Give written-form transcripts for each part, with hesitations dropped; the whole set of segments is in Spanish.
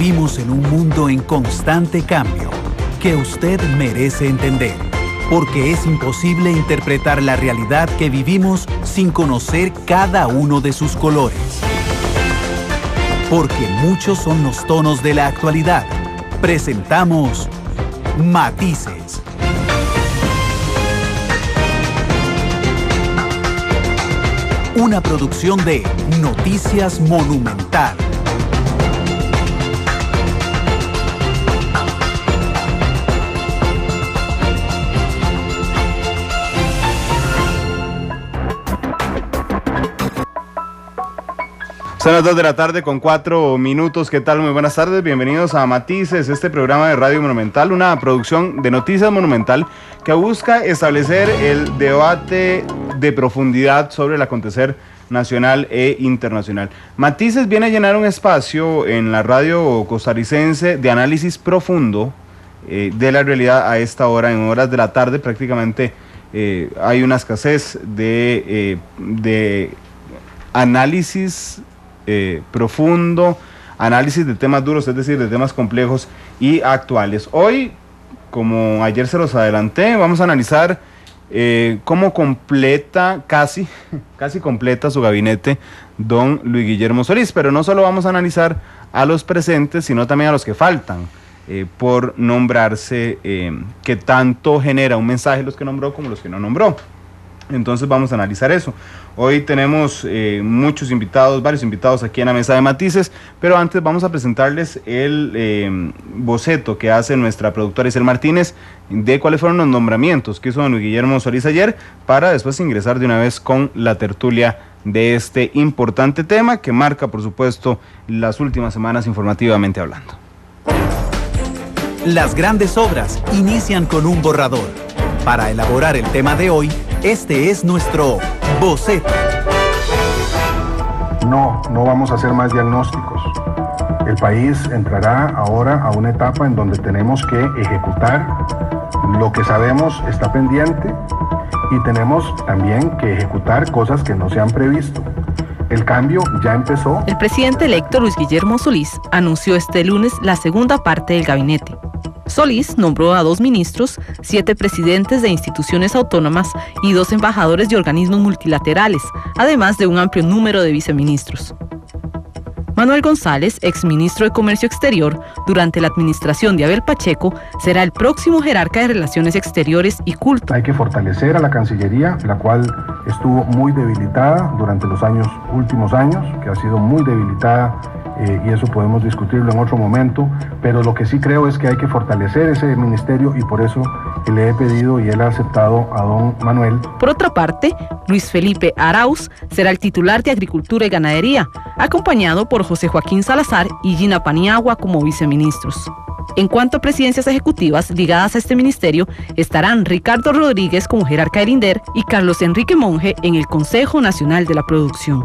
vivimos en un mundo en constante cambio, que usted merece entender, porque es imposible interpretar la realidad que vivimos sin conocer cada uno de sus colores. Porque muchos son los tonos de la actualidad. Presentamos Matices. Una producción de Noticias Monumental. Son las 2 de la tarde con 4 minutos. ¿Qué tal? Muy buenas tardes. Bienvenidos a Matices, este programa de Radio Monumental, una producción de Noticias Monumental que busca establecer el debate de profundidad sobre el acontecer nacional e internacional. Matices viene a llenar un espacio en la radio costarricense de análisis profundo de la realidad a esta hora, en horas de la tarde. Prácticamente hay una escasez de análisis profundo, análisis de temas duros, es decir, de temas complejos y actuales. Hoy, como ayer se los adelanté, vamos a analizar cómo completa, casi completa su gabinete don Luis Guillermo Solís, pero no solo vamos a analizar a los presentes, sino también a los que faltan por nombrarse, que tanto genera un mensaje los que nombró como los que no nombró. Entonces vamos a analizar eso. Hoy tenemos muchos invitados, varios invitados aquí en la mesa de Matices, pero antes vamos a presentarles el boceto que hace nuestra productora Isel Martínez de cuáles fueron los nombramientos que hizo don Luis Guillermo Solís ayer, para después ingresar de una vez con la tertulia de este importante tema que marca, por supuesto, las últimas semanas informativamente hablando. Las grandes obras inician con un borrador. Para elaborar el tema de hoy, este es nuestro boceto. No vamos a hacer más diagnósticos. El país entrará ahora a una etapa en donde tenemos que ejecutar lo que sabemos está pendiente y tenemos también que ejecutar cosas que no se han previsto. El cambio ya empezó. El presidente electo Luis Guillermo Solís anunció este lunes la segunda parte del gabinete. Solís nombró a 2 ministros, 7 presidentes de instituciones autónomas y 2 embajadores de organismos multilaterales, además de un amplio número de viceministros. Manuel González, exministro de Comercio Exterior, durante la administración de Abel Pacheco, será el próximo jerarca de Relaciones Exteriores y Culto. Hay que fortalecer a la Cancillería, la cual estuvo muy debilitada durante los últimos años, que ha sido muy debilitada, y eso podemos discutirlo en otro momento, pero lo que sí creo es que hay que fortalecer ese ministerio y por eso le he pedido y él ha aceptado a don Manuel. Por otra parte, Luis Felipe Arauz será el titular de Agricultura y Ganadería, acompañado por José Joaquín Salazar y Gina Paniagua como viceministros. En cuanto a presidencias ejecutivas ligadas a este ministerio, estarán Ricardo Rodríguez como jerarca del INDER y Carlos Enrique Monge en el Consejo Nacional de la Producción.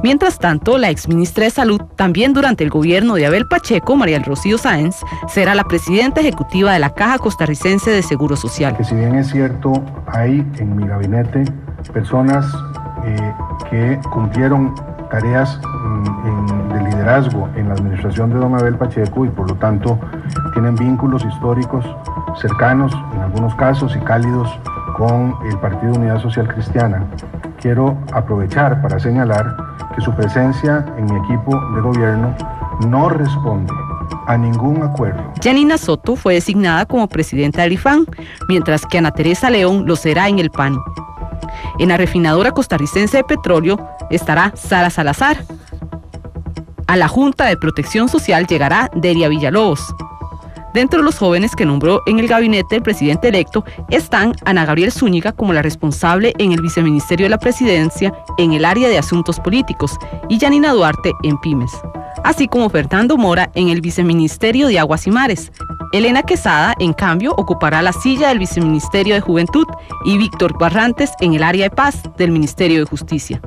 Mientras tanto, la exministra de Salud, también durante el gobierno de Abel Pacheco, María del Rocío Sáenz, será la presidenta ejecutiva de la Caja Costarricense de Seguro Social. Que si bien es cierto, hay en mi gabinete personas que cumplieron tareas de liderazgo en la administración de don Abel Pacheco y por lo tanto tienen vínculos históricos cercanos, en algunos casos, y cálidos con el Partido Unidad Social Cristiana. Quiero aprovechar para señalar que su presencia en mi equipo de gobierno no responde a ningún acuerdo. Yanina Soto fue designada como presidenta del IFAN, mientras que Ana Teresa León lo será en el PAN. En la refinadora costarricense de petróleo estará Sara Salazar. A la Junta de Protección Social llegará Delia Villalobos. Dentro de los jóvenes que nombró en el gabinete el presidente electo están Ana Gabriel Zúñiga como la responsable en el viceministerio de la presidencia en el área de asuntos políticos y Yanina Duarte en pymes, así como Fernando Mora en el viceministerio de Aguas y Mares. Elena Quesada, en cambio, ocupará la silla del viceministerio de Juventud y Víctor Barrantes en el área de paz del Ministerio de Justicia.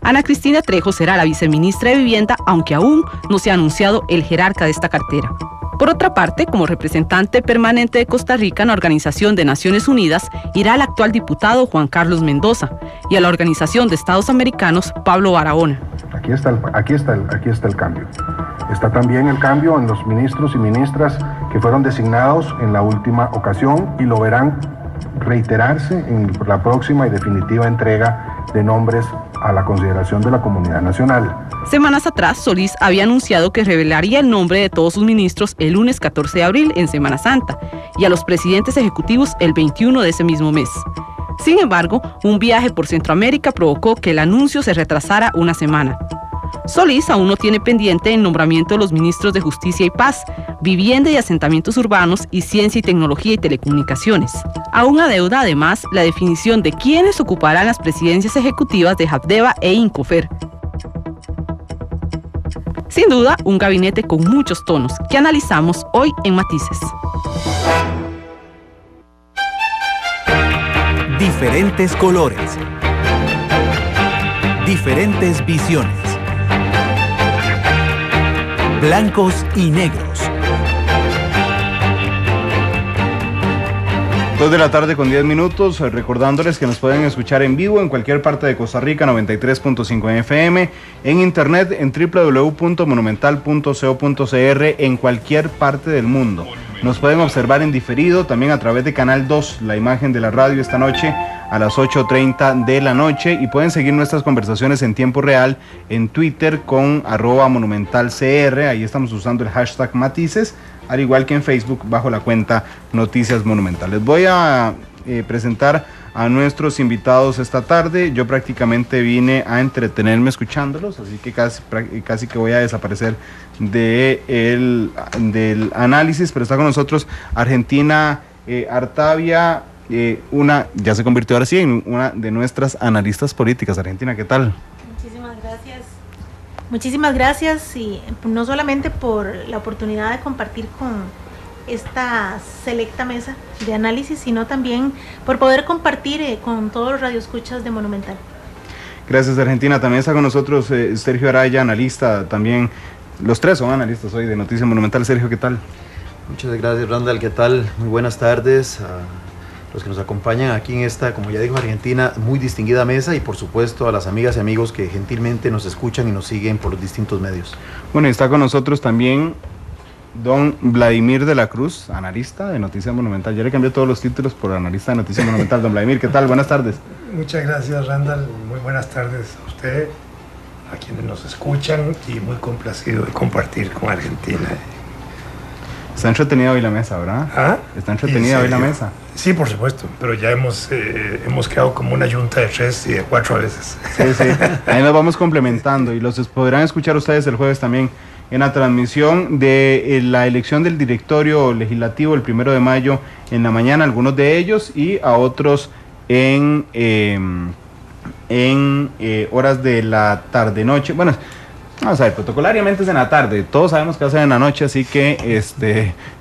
Ana Cristina Trejo será la viceministra de Vivienda, aunque aún no se ha anunciado el jerarca de esta cartera. Por otra parte, como representante permanente de Costa Rica en la Organización de Naciones Unidas, irá el actual diputado Juan Carlos Mendoza y a la Organización de Estados Americanos, Pablo Barahona. Aquí está el cambio. Está también el cambio en los ministros y ministras que fueron designados en la última ocasión y lo verán reiterarse en la próxima y definitiva entrega de nombres a la consideración de la comunidad nacional. Semanas atrás, Solís había anunciado que revelaría el nombre de todos sus ministros el lunes 14 de abril en Semana Santa y a los presidentes ejecutivos el 21 de ese mismo mes. Sin embargo, un viaje por Centroamérica provocó que el anuncio se retrasara una semana. Solís aún no tiene pendiente el nombramiento de los ministros de Justicia y Paz, Vivienda y Asentamientos Urbanos y Ciencia y Tecnología y Telecomunicaciones. Aún adeuda además la definición de quiénes ocuparán las presidencias ejecutivas de Habdeba e Incofer. Sin duda, un gabinete con muchos tonos que analizamos hoy en Matices. Diferentes colores. Diferentes visiones. Blancos y negros. 2 de la tarde con 10 minutos, recordándoles que nos pueden escuchar en vivo en cualquier parte de Costa Rica, 93.5 en FM, en internet en www.monumental.co.cr en cualquier parte del mundo. Nos pueden observar en diferido también a través de Canal 2, la imagen de la radio esta noche a las 8:30 de la noche, y pueden seguir nuestras conversaciones en tiempo real en Twitter con @monumentalcr, ahí estamos usando el hashtag Matices, al igual que en Facebook bajo la cuenta Noticias Monumental. Les voy a presentar a nuestros invitados esta tarde. Yo prácticamente vine a entretenerme escuchándolos, así que casi que voy a desaparecer del análisis, pero está con nosotros Argentina Artavia, ya se convirtió ahora sí en una de nuestras analistas políticas. Argentina, ¿qué tal? Muchísimas gracias, y no solamente por la oportunidad de compartir con esta selecta mesa de análisis, sino también por poder compartir con todos los radioescuchas de Monumental. Gracias, Argentina. También está con nosotros Sergio Araya, analista también. Los tres son analistas hoy de Noticias Monumental. Sergio, ¿qué tal? Muchas gracias, Randall. ¿Qué tal? Muy buenas tardes a los que nos acompañan aquí en esta, como ya dijo Argentina, muy distinguida mesa, y por supuesto a las amigas y amigos que gentilmente nos escuchan y nos siguen por los distintos medios. Bueno, y está con nosotros también don Vladimir de la Cruz, analista de Noticias Monumental. Ya le cambié todos los títulos por analista de Noticias Monumental. Don Vladimir, ¿qué tal? Buenas tardes. Muchas gracias, Randall. Muy buenas tardes a usted, a quienes nos escuchan, y muy complacido de compartir con Argentina. Está entretenida hoy la mesa, ¿verdad? ¿Ah? Está entretenida hoy la mesa. Sí, por supuesto, pero ya hemos quedado como una yunta de 3 y de 4 a veces. Sí, sí, ahí nos vamos complementando, y los podrán escuchar ustedes el jueves también en la transmisión de la elección del directorio legislativo el 1 de mayo en la mañana, algunos de ellos, y a otros en horas de la tarde-noche. Bueno, vamos a ver, protocolariamente es en la tarde, todos sabemos que va a ser en la noche, así que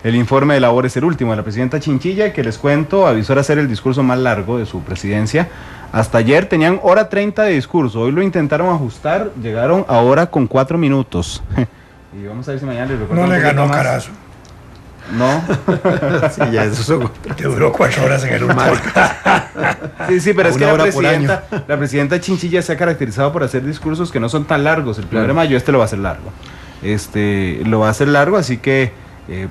el informe de labor es el último de la presidenta Chinchilla, que les cuento, avisó hacer el discurso más largo de su presidencia. Hasta ayer tenían hora 30 de discurso, hoy lo intentaron ajustar, llegaron a hora con 4 minutos. Y vamos a ver si mañana les recuerdo. No le ganó Carazo. No. Sí, ya eso que duró 4 horas en el último. Sí, pero es que la presidenta Chinchilla se ha caracterizado por hacer discursos que no son tan largos. El 1 de mayo lo va a hacer largo. Lo va a hacer largo, así que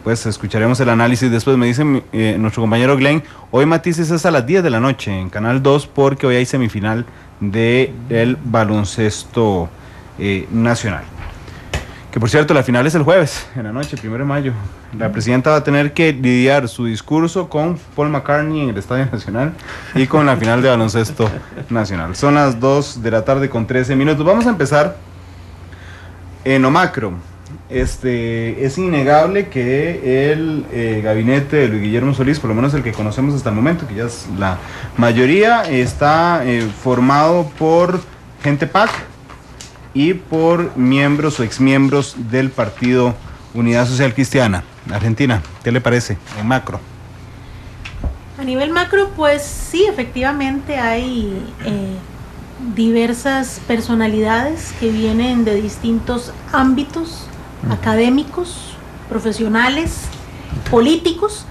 pues escucharemos el análisis después. Me dice nuestro compañero Glenn, hoy Matices es a las 10 de la noche en Canal 2, porque hoy hay semifinal del baloncesto nacional. Que por cierto, la final es el jueves, en la noche, 1 de mayo. La presidenta va a tener que lidiar su discurso con Paul McCartney en el Estadio Nacional y con la final de baloncesto nacional. Son las 2 de la tarde con 13 minutos. Vamos a empezar en lo macro. Es innegable que el gabinete de Luis Guillermo Solís, por lo menos el que conocemos hasta el momento, que ya es la mayoría, está formado por gente PAC y por miembros o exmiembros del partido Unidad Social Cristiana. Argentina, ¿qué le parece en macro? A nivel macro, pues sí, efectivamente hay diversas personalidades que vienen de distintos ámbitos académicos, profesionales, políticos,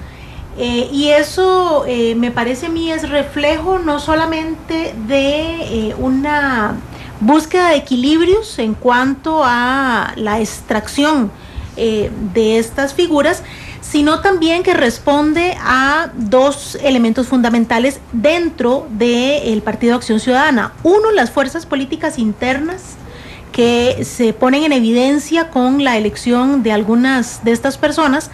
y eso me parece a mí es reflejo no solamente de una búsqueda de equilibrios en cuanto a la extracción de estas figuras, sino también que responde a dos elementos fundamentales dentro del Partido Acción Ciudadana. Uno, las fuerzas políticas internas que se ponen en evidencia con la elección de algunas de estas personas,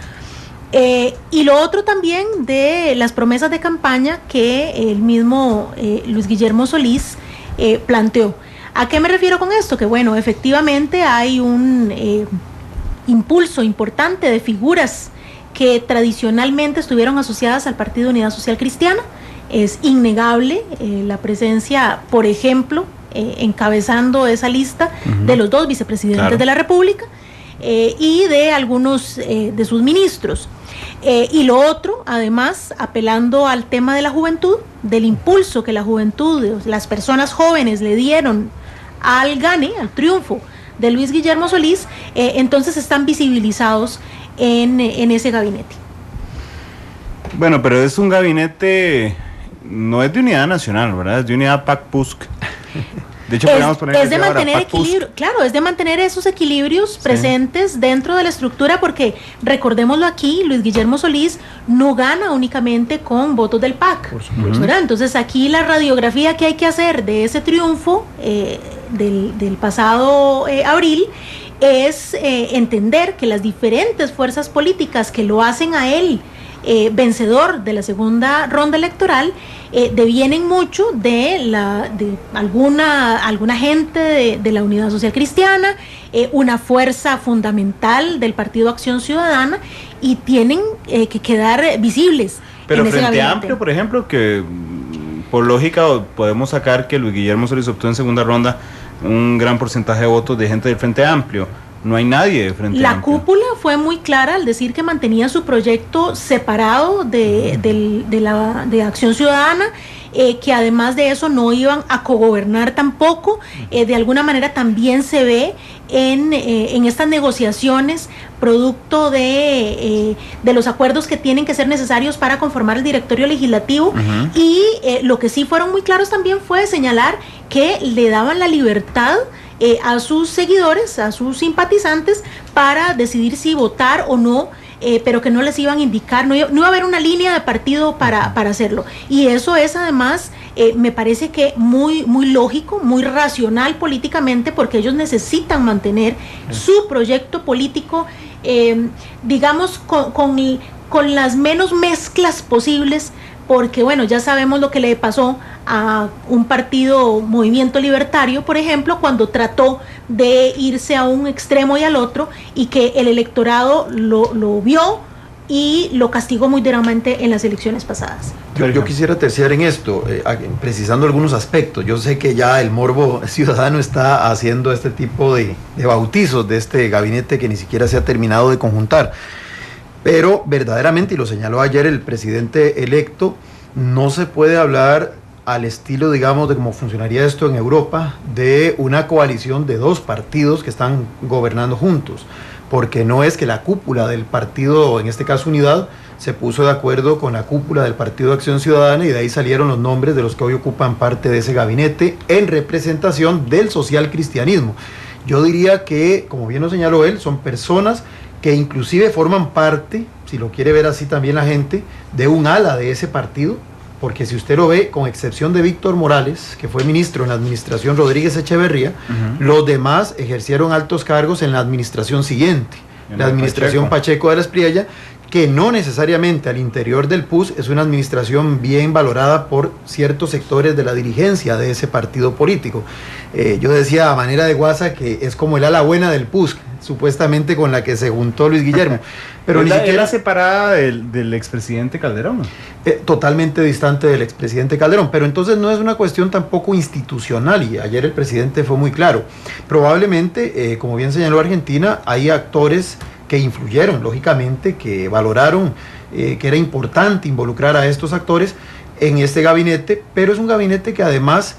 y lo otro también de las promesas de campaña que el mismo Luis Guillermo Solís planteó. ¿A qué me refiero con esto? Que bueno, efectivamente hay un impulso importante de figuras que tradicionalmente estuvieron asociadas al Partido Unidad Social Cristiana. Es innegable la presencia, por ejemplo, encabezando esa lista de los dos vicepresidentes de la República y de algunos de sus ministros. Y lo otro, además, apelando al tema de la juventud, del impulso que la juventud, las personas jóvenes le dieron al gane, al triunfo de Luis Guillermo Solís, entonces están visibilizados en ese gabinete. Bueno, pero es un gabinete, no es de unidad nacional, ¿verdad? Es de unidad PAC-PUSC. De hecho, podríamos poner es de mantener equilibrio, claro, es de mantener esos equilibrios presentes dentro de la estructura, porque recordémoslo aquí, Luis Guillermo Solís no gana únicamente con votos del PAC, ¿verdad? Entonces aquí la radiografía que hay que hacer de ese triunfo del pasado abril es entender que las diferentes fuerzas políticas que lo hacen a él vencedor de la segunda ronda electoral devienen mucho de alguna gente de la Unidad Social Cristiana, una fuerza fundamental del Partido Acción Ciudadana, y tienen que quedar visibles. Pero en Frente Amplio, por ejemplo, que por lógica podemos sacar que Luis Guillermo Solís obtuvo en segunda ronda un gran porcentaje de votos de gente del Frente Amplio. No hay nadie de Frente Amplio. La cúpula fue muy clara al decir que mantenía su proyecto separado de Acción Ciudadana, que además de eso no iban a cogobernar tampoco. De alguna manera también se ve en estas negociaciones, producto de los acuerdos que tienen que ser necesarios para conformar el directorio legislativo. Y lo que sí fueron muy claros también fue señalar que le daban la libertad a sus seguidores, a sus simpatizantes, para decidir si votar o no, pero que no les iban a indicar, no iba a haber una línea de partido para hacerlo. Y eso es además, me parece que muy lógico, muy racional políticamente, porque ellos necesitan mantener su proyecto político, digamos, con las menos mezclas posibles, porque bueno, ya sabemos lo que le pasó a un partido Movimiento Libertario, por ejemplo, cuando trató de irse a un extremo y al otro, y que el electorado lo vio y lo castigó muy duramente en las elecciones pasadas. Yo quisiera terciar en esto, precisando algunos aspectos. Yo sé que ya el morbo ciudadano está haciendo este tipo de bautizos de este gabinete que ni siquiera se ha terminado de conjuntar. Pero verdaderamente, y lo señaló ayer el presidente electo, no se puede hablar al estilo, digamos, de cómo funcionaría esto en Europa, de una coalición de dos partidos que están gobernando juntos, porque no es que la cúpula del partido, en este caso Unidad, se puso de acuerdo con la cúpula del Partido Acción Ciudadana, y de ahí salieron los nombres de los que hoy ocupan parte de ese gabinete en representación del social cristianismo. Yo diría que, como bien lo señaló él, son personas que inclusive forman parte, si lo quiere ver así también la gente, de un ala de ese partido, porque si usted lo ve, con excepción de Víctor Morales, que fue ministro en la administración Rodríguez Echeverría, los demás ejercieron altos cargos en la administración siguiente, la administración Pacheco de la Espriella, que no necesariamente al interior del PUS es una administración bien valorada por ciertos sectores de la dirigencia de ese partido político. Yo decía a manera de guasa que es como el ala buena del PUS, supuestamente con la que se juntó Luis Guillermo. Pero ni siquiera separada del expresidente Calderón. Totalmente distante del expresidente Calderón, pero entonces no es una cuestión tampoco institucional, y ayer el presidente fue muy claro. Probablemente, como bien señaló Argentina, hay actores que influyeron, lógicamente, que valoraron que era importante involucrar a estos actores en este gabinete, pero es un gabinete que además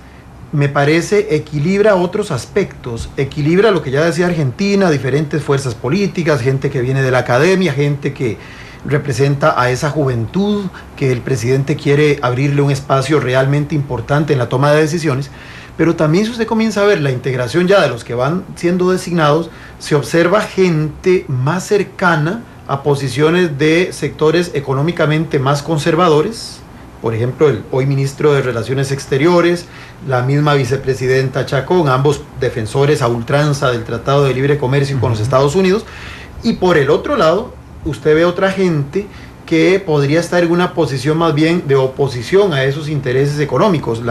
me parece equilibra otros aspectos, equilibra lo que ya decía Argentina, diferentes fuerzas políticas, gente que viene de la academia, gente que representa a esa juventud que el presidente quiere abrirle un espacio realmente importante en la toma de decisiones, pero también si usted comienza a ver la integración ya de los que van siendo designados, se observa gente más cercana a posiciones de sectores económicamente más conservadores. Por ejemplo, el hoy ministro de Relaciones Exteriores, la misma vicepresidenta Chacón, ambos defensores a ultranza del Tratado de Libre Comercio con los Estados Unidos. Y por el otro lado, usted ve otra gente que podría estar en una posición más bien de oposición a esos intereses económicos.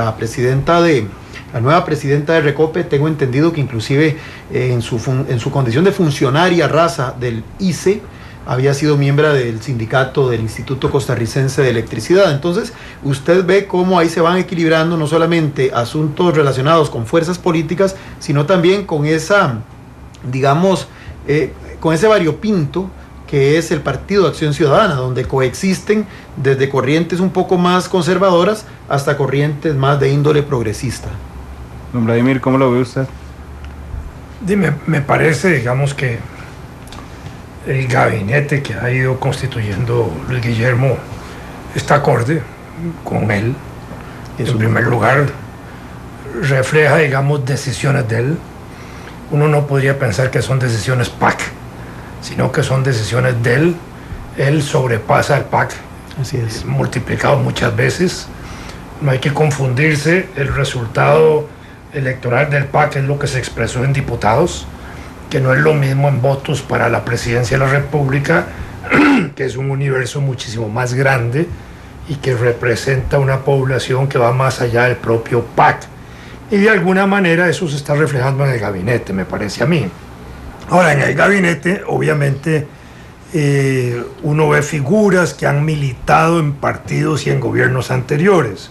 La nueva presidenta de Recope, tengo entendido que inclusive en su condición de funcionaria raza del ICE, había sido miembro del sindicato del Instituto Costarricense de Electricidad. Entonces, usted ve cómo ahí se van equilibrando no solamente asuntos relacionados con fuerzas políticas, sino también con esa, digamos, con ese variopinto que es el Partido de Acción Ciudadana, donde coexisten desde corrientes un poco más conservadoras hasta corrientes más de índole progresista. Don Vladimir, ¿cómo lo ve usted? Me parece, digamos, que el gabinete que ha ido constituyendo Luis Guillermo está acorde con él. En primer lugar, refleja, digamos, decisiones de él. Uno no podría pensar que son decisiones PAC, sino que son decisiones de él. Él sobrepasa el PAC. Así es. Multiplicado muchas veces. No hay que confundirse. El resultado electoral del PAC es lo que se expresó en diputados, que no es lo mismo en votos para la presidencia de la República, que es un universo muchísimo más grande y que representa una población que va más allá del propio PAC. Y de alguna manera eso se está reflejando en el gabinete, me parece a mí. Ahora, en el gabinete, obviamente, uno ve figuras que han militado en partidos y en gobiernos anteriores.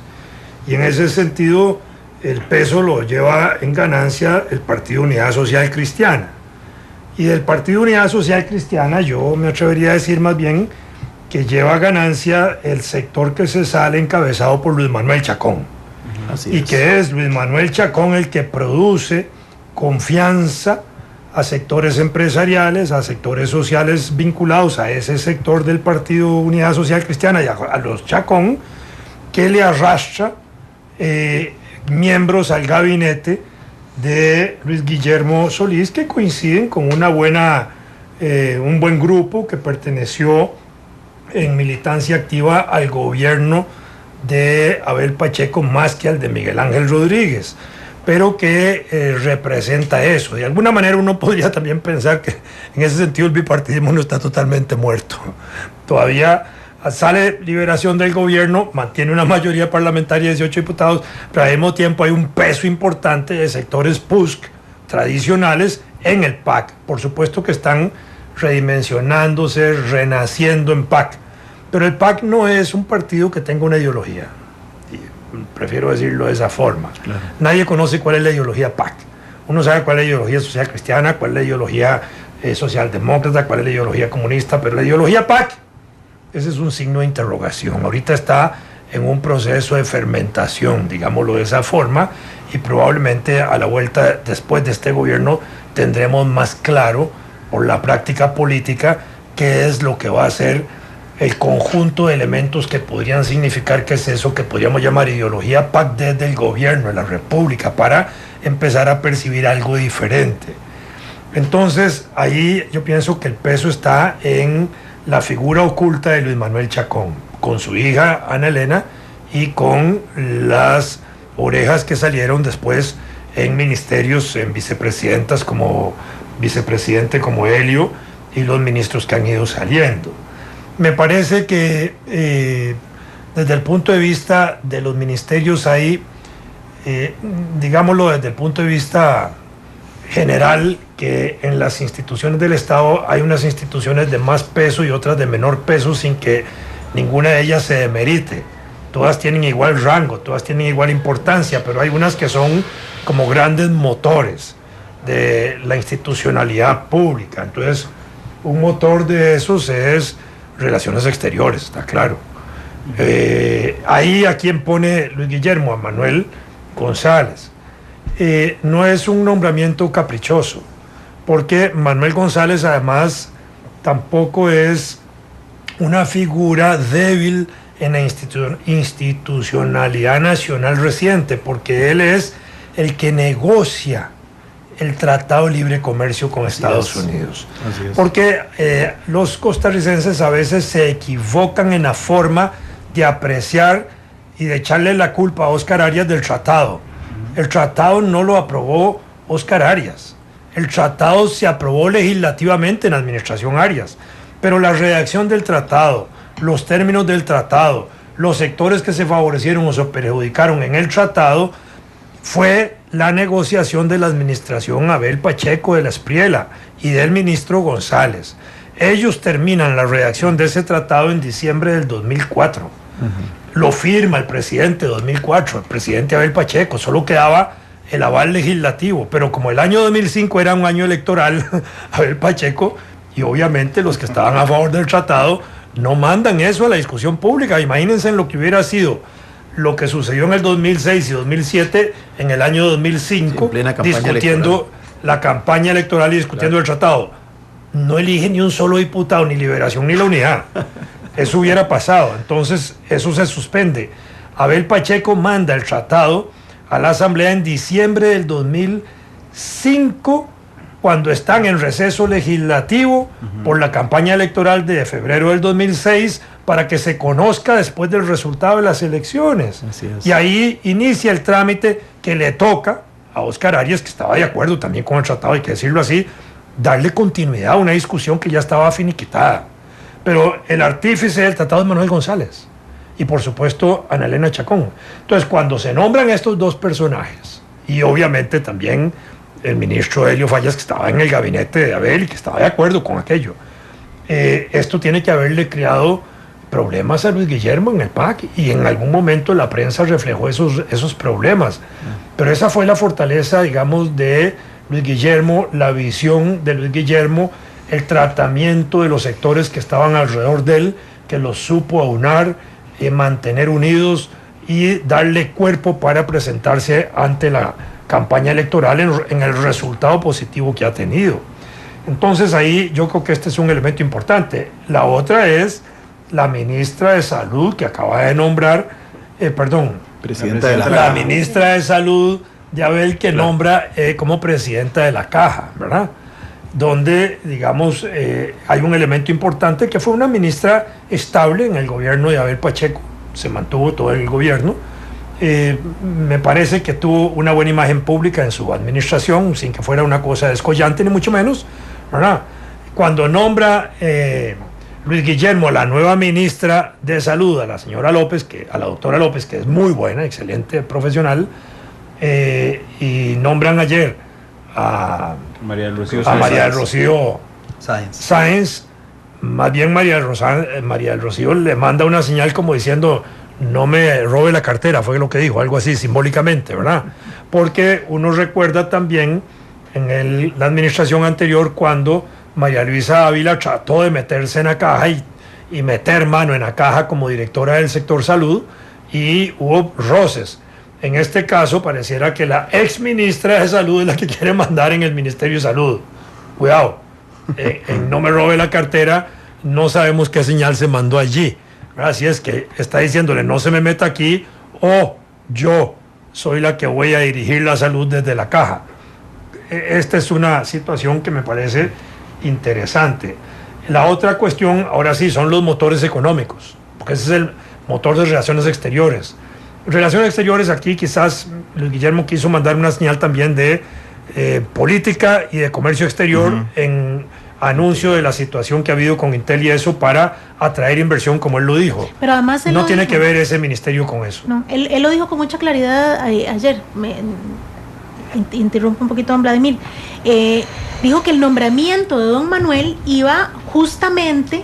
Y en ese sentido, el peso lo lleva en ganancia el Partido Unidad Social Cristiana. Y del Partido Unidad Social Cristiana yo me atrevería a decir más bien que lleva ganancia el sector que se sale encabezado por Luis Manuel Chacón. Y que es Luis Manuel Chacón el que produce confianza a sectores empresariales, a sectores sociales vinculados a ese sector del Partido Unidad Social Cristiana y a los Chacón, que le arrastra miembros al gabinete de Luis Guillermo Solís, que coinciden con un buen grupo que perteneció en militancia activa al gobierno de Abel Pacheco más que al de Miguel Ángel Rodríguez, pero que representa eso. De alguna manera uno podría también pensar que en ese sentido el bipartidismo no está totalmente muerto. Todavía sale Liberación del Gobierno, mantiene una mayoría parlamentaria de 18 diputados, pero al mismo tiempo hay un peso importante de sectores PUSC tradicionales en el PAC. Por supuesto que están redimensionándose, renaciendo en PAC, pero el PAC no es un partido que tenga una ideología. Prefiero decirlo de esa forma. Claro. Nadie conoce cuál es la ideología PAC. Uno sabe cuál es la ideología social cristiana, cuál es la ideología socialdemócrata, cuál es la ideología comunista, pero la ideología PAC, ese es un signo de interrogación. Ahorita está en un proceso de fermentación, digámoslo de esa forma, y probablemente a la vuelta después de este gobierno tendremos más claro por la práctica política qué es lo que va a ser el conjunto de elementos que podrían significar que es eso que podríamos llamar ideología PAC desde el gobierno de la República, para empezar a percibir algo diferente. Entonces ahí yo pienso que el peso está en la figura oculta de Luis Manuel Chacón, con su hija Ana Elena y con las orejas que salieron después en ministerios, en vicepresidentas como vicepresidente como Helio y los ministros que han ido saliendo. Me parece que desde el punto de vista de los ministerios hay, digámoslo desde el punto de vista general, que en las instituciones del Estado hay unas instituciones de más peso y otras de menor peso sin que ninguna de ellas se demerite. Todas tienen igual rango, todas tienen igual importancia, pero hay unas que son como grandes motores de la institucionalidad pública. Entonces, un motor de esos es Relaciones Exteriores, está claro. Ahí a quien pone Luis Guillermo, a Manuel González. No es un nombramiento caprichoso, porque Manuel González además tampoco es una figura débil en la institucionalidad nacional reciente, porque él es el que negocia el Tratado de Libre Comercio con Estados Unidos. Así es. Porque los costarricenses a veces se equivocan en la forma de apreciar y de echarle la culpa a Óscar Arias del tratado. El tratado no lo aprobó Óscar Arias. El tratado se aprobó legislativamente en la administración Arias. Pero la redacción del tratado, los términos del tratado, los sectores que se favorecieron o se perjudicaron en el tratado, fue la negociación de la administración Abel Pacheco de la Espriella y del ministro González. Ellos terminan la redacción de ese tratado en diciembre del 2004. Lo firma el presidente 2004, el presidente Abel Pacheco, solo quedaba el aval legislativo, pero como el año 2005 era un año electoral, Abel Pacheco y obviamente los que estaban a favor del tratado no mandan eso a la discusión pública. Imagínense en lo que hubiera sido lo que sucedió en el 2006 y 2007, en el año 2005, en plena campaña discutiendo electoral. la campaña electoral y discutiendo el tratado. No elige ni un solo diputado, ni Liberación ni la Unidad. Eso hubiera pasado. Entonces, eso se suspende. Abel Pacheco manda el tratado a la Asamblea en diciembre del 2005, cuando están en receso legislativo por la campaña electoral de febrero del 2006, para que se conozca después del resultado de las elecciones. Así es. Y ahí inicia el trámite que le toca a Óscar Arias, que estaba de acuerdo también con el tratado, hay que decirlo así, darle continuidad a una discusión que ya estaba finiquitada. Pero el artífice del tratado es Manuel González y por supuesto Ana Elena Chacón. Entonces, cuando se nombran estos dos personajes, y obviamente también el ministro Helio Fallas, que estaba en el gabinete de Abel y que estaba de acuerdo con aquello, esto tiene que haberle creado problemas a Luis Guillermo en el PAC, y en algún momento la prensa reflejó esos problemas. Pero esa fue la fortaleza, digamos, de Luis Guillermo, la visión de Luis Guillermo, el tratamiento de los sectores que estaban alrededor de él, que los supo aunar, mantener unidos y darle cuerpo para presentarse ante la campaña electoral en el resultado positivo que ha tenido. Entonces ahí yo creo que este es un elemento importante. La otra es la ministra de Salud que acaba de nombrar, Presidenta de la ministra de Salud de Abel, que nombra como presidenta de la Caja, ¿verdad? Donde, digamos, hay un elemento importante, que fue una ministra estable en el gobierno de Abel Pacheco, se mantuvo todo el gobierno. Me parece que tuvo una buena imagen pública en su administración, sin que fuera una cosa descollante, ni mucho menos, ¿verdad? Cuando nombra Luis Guillermo la nueva ministra de Salud, a la señora López, a la doctora López, que es muy buena, excelente profesional, y nombran ayer a María del Rocío Sáenz. Más bien María del Rocío le manda una señal como diciendo: no me robe la cartera, fue lo que dijo, algo así simbólicamente, ¿verdad? Porque uno recuerda también en la administración anterior, cuando María Luisa Ávila trató de meterse en la Caja y meter mano en la Caja como directora del sector salud, y hubo roces. En este caso pareciera que la ex ministra de Salud es la que quiere mandar en el Ministerio de Salud. Cuidado, en no me robe la cartera, no sabemos qué señal se mandó allí. Así es que está diciéndole: no se me meta aquí, o yo soy la que voy a dirigir la salud desde la Caja. Esta es una situación que me parece interesante. La otra cuestión, ahora sí, son los motores económicos, porque ese es el motor de relaciones exteriores. Relaciones exteriores, aquí quizás Luis Guillermo quiso mandar una señal también de política y de comercio exterior, en anuncio de la situación que ha habido con Intel y eso, para atraer inversión, como él lo dijo. Pero además no tiene que ver ese ministerio con eso. No, él lo dijo con mucha claridad ayer. Interrumpo un poquito a don Vladimir. Dijo que el nombramiento de don Manuel iba justamente,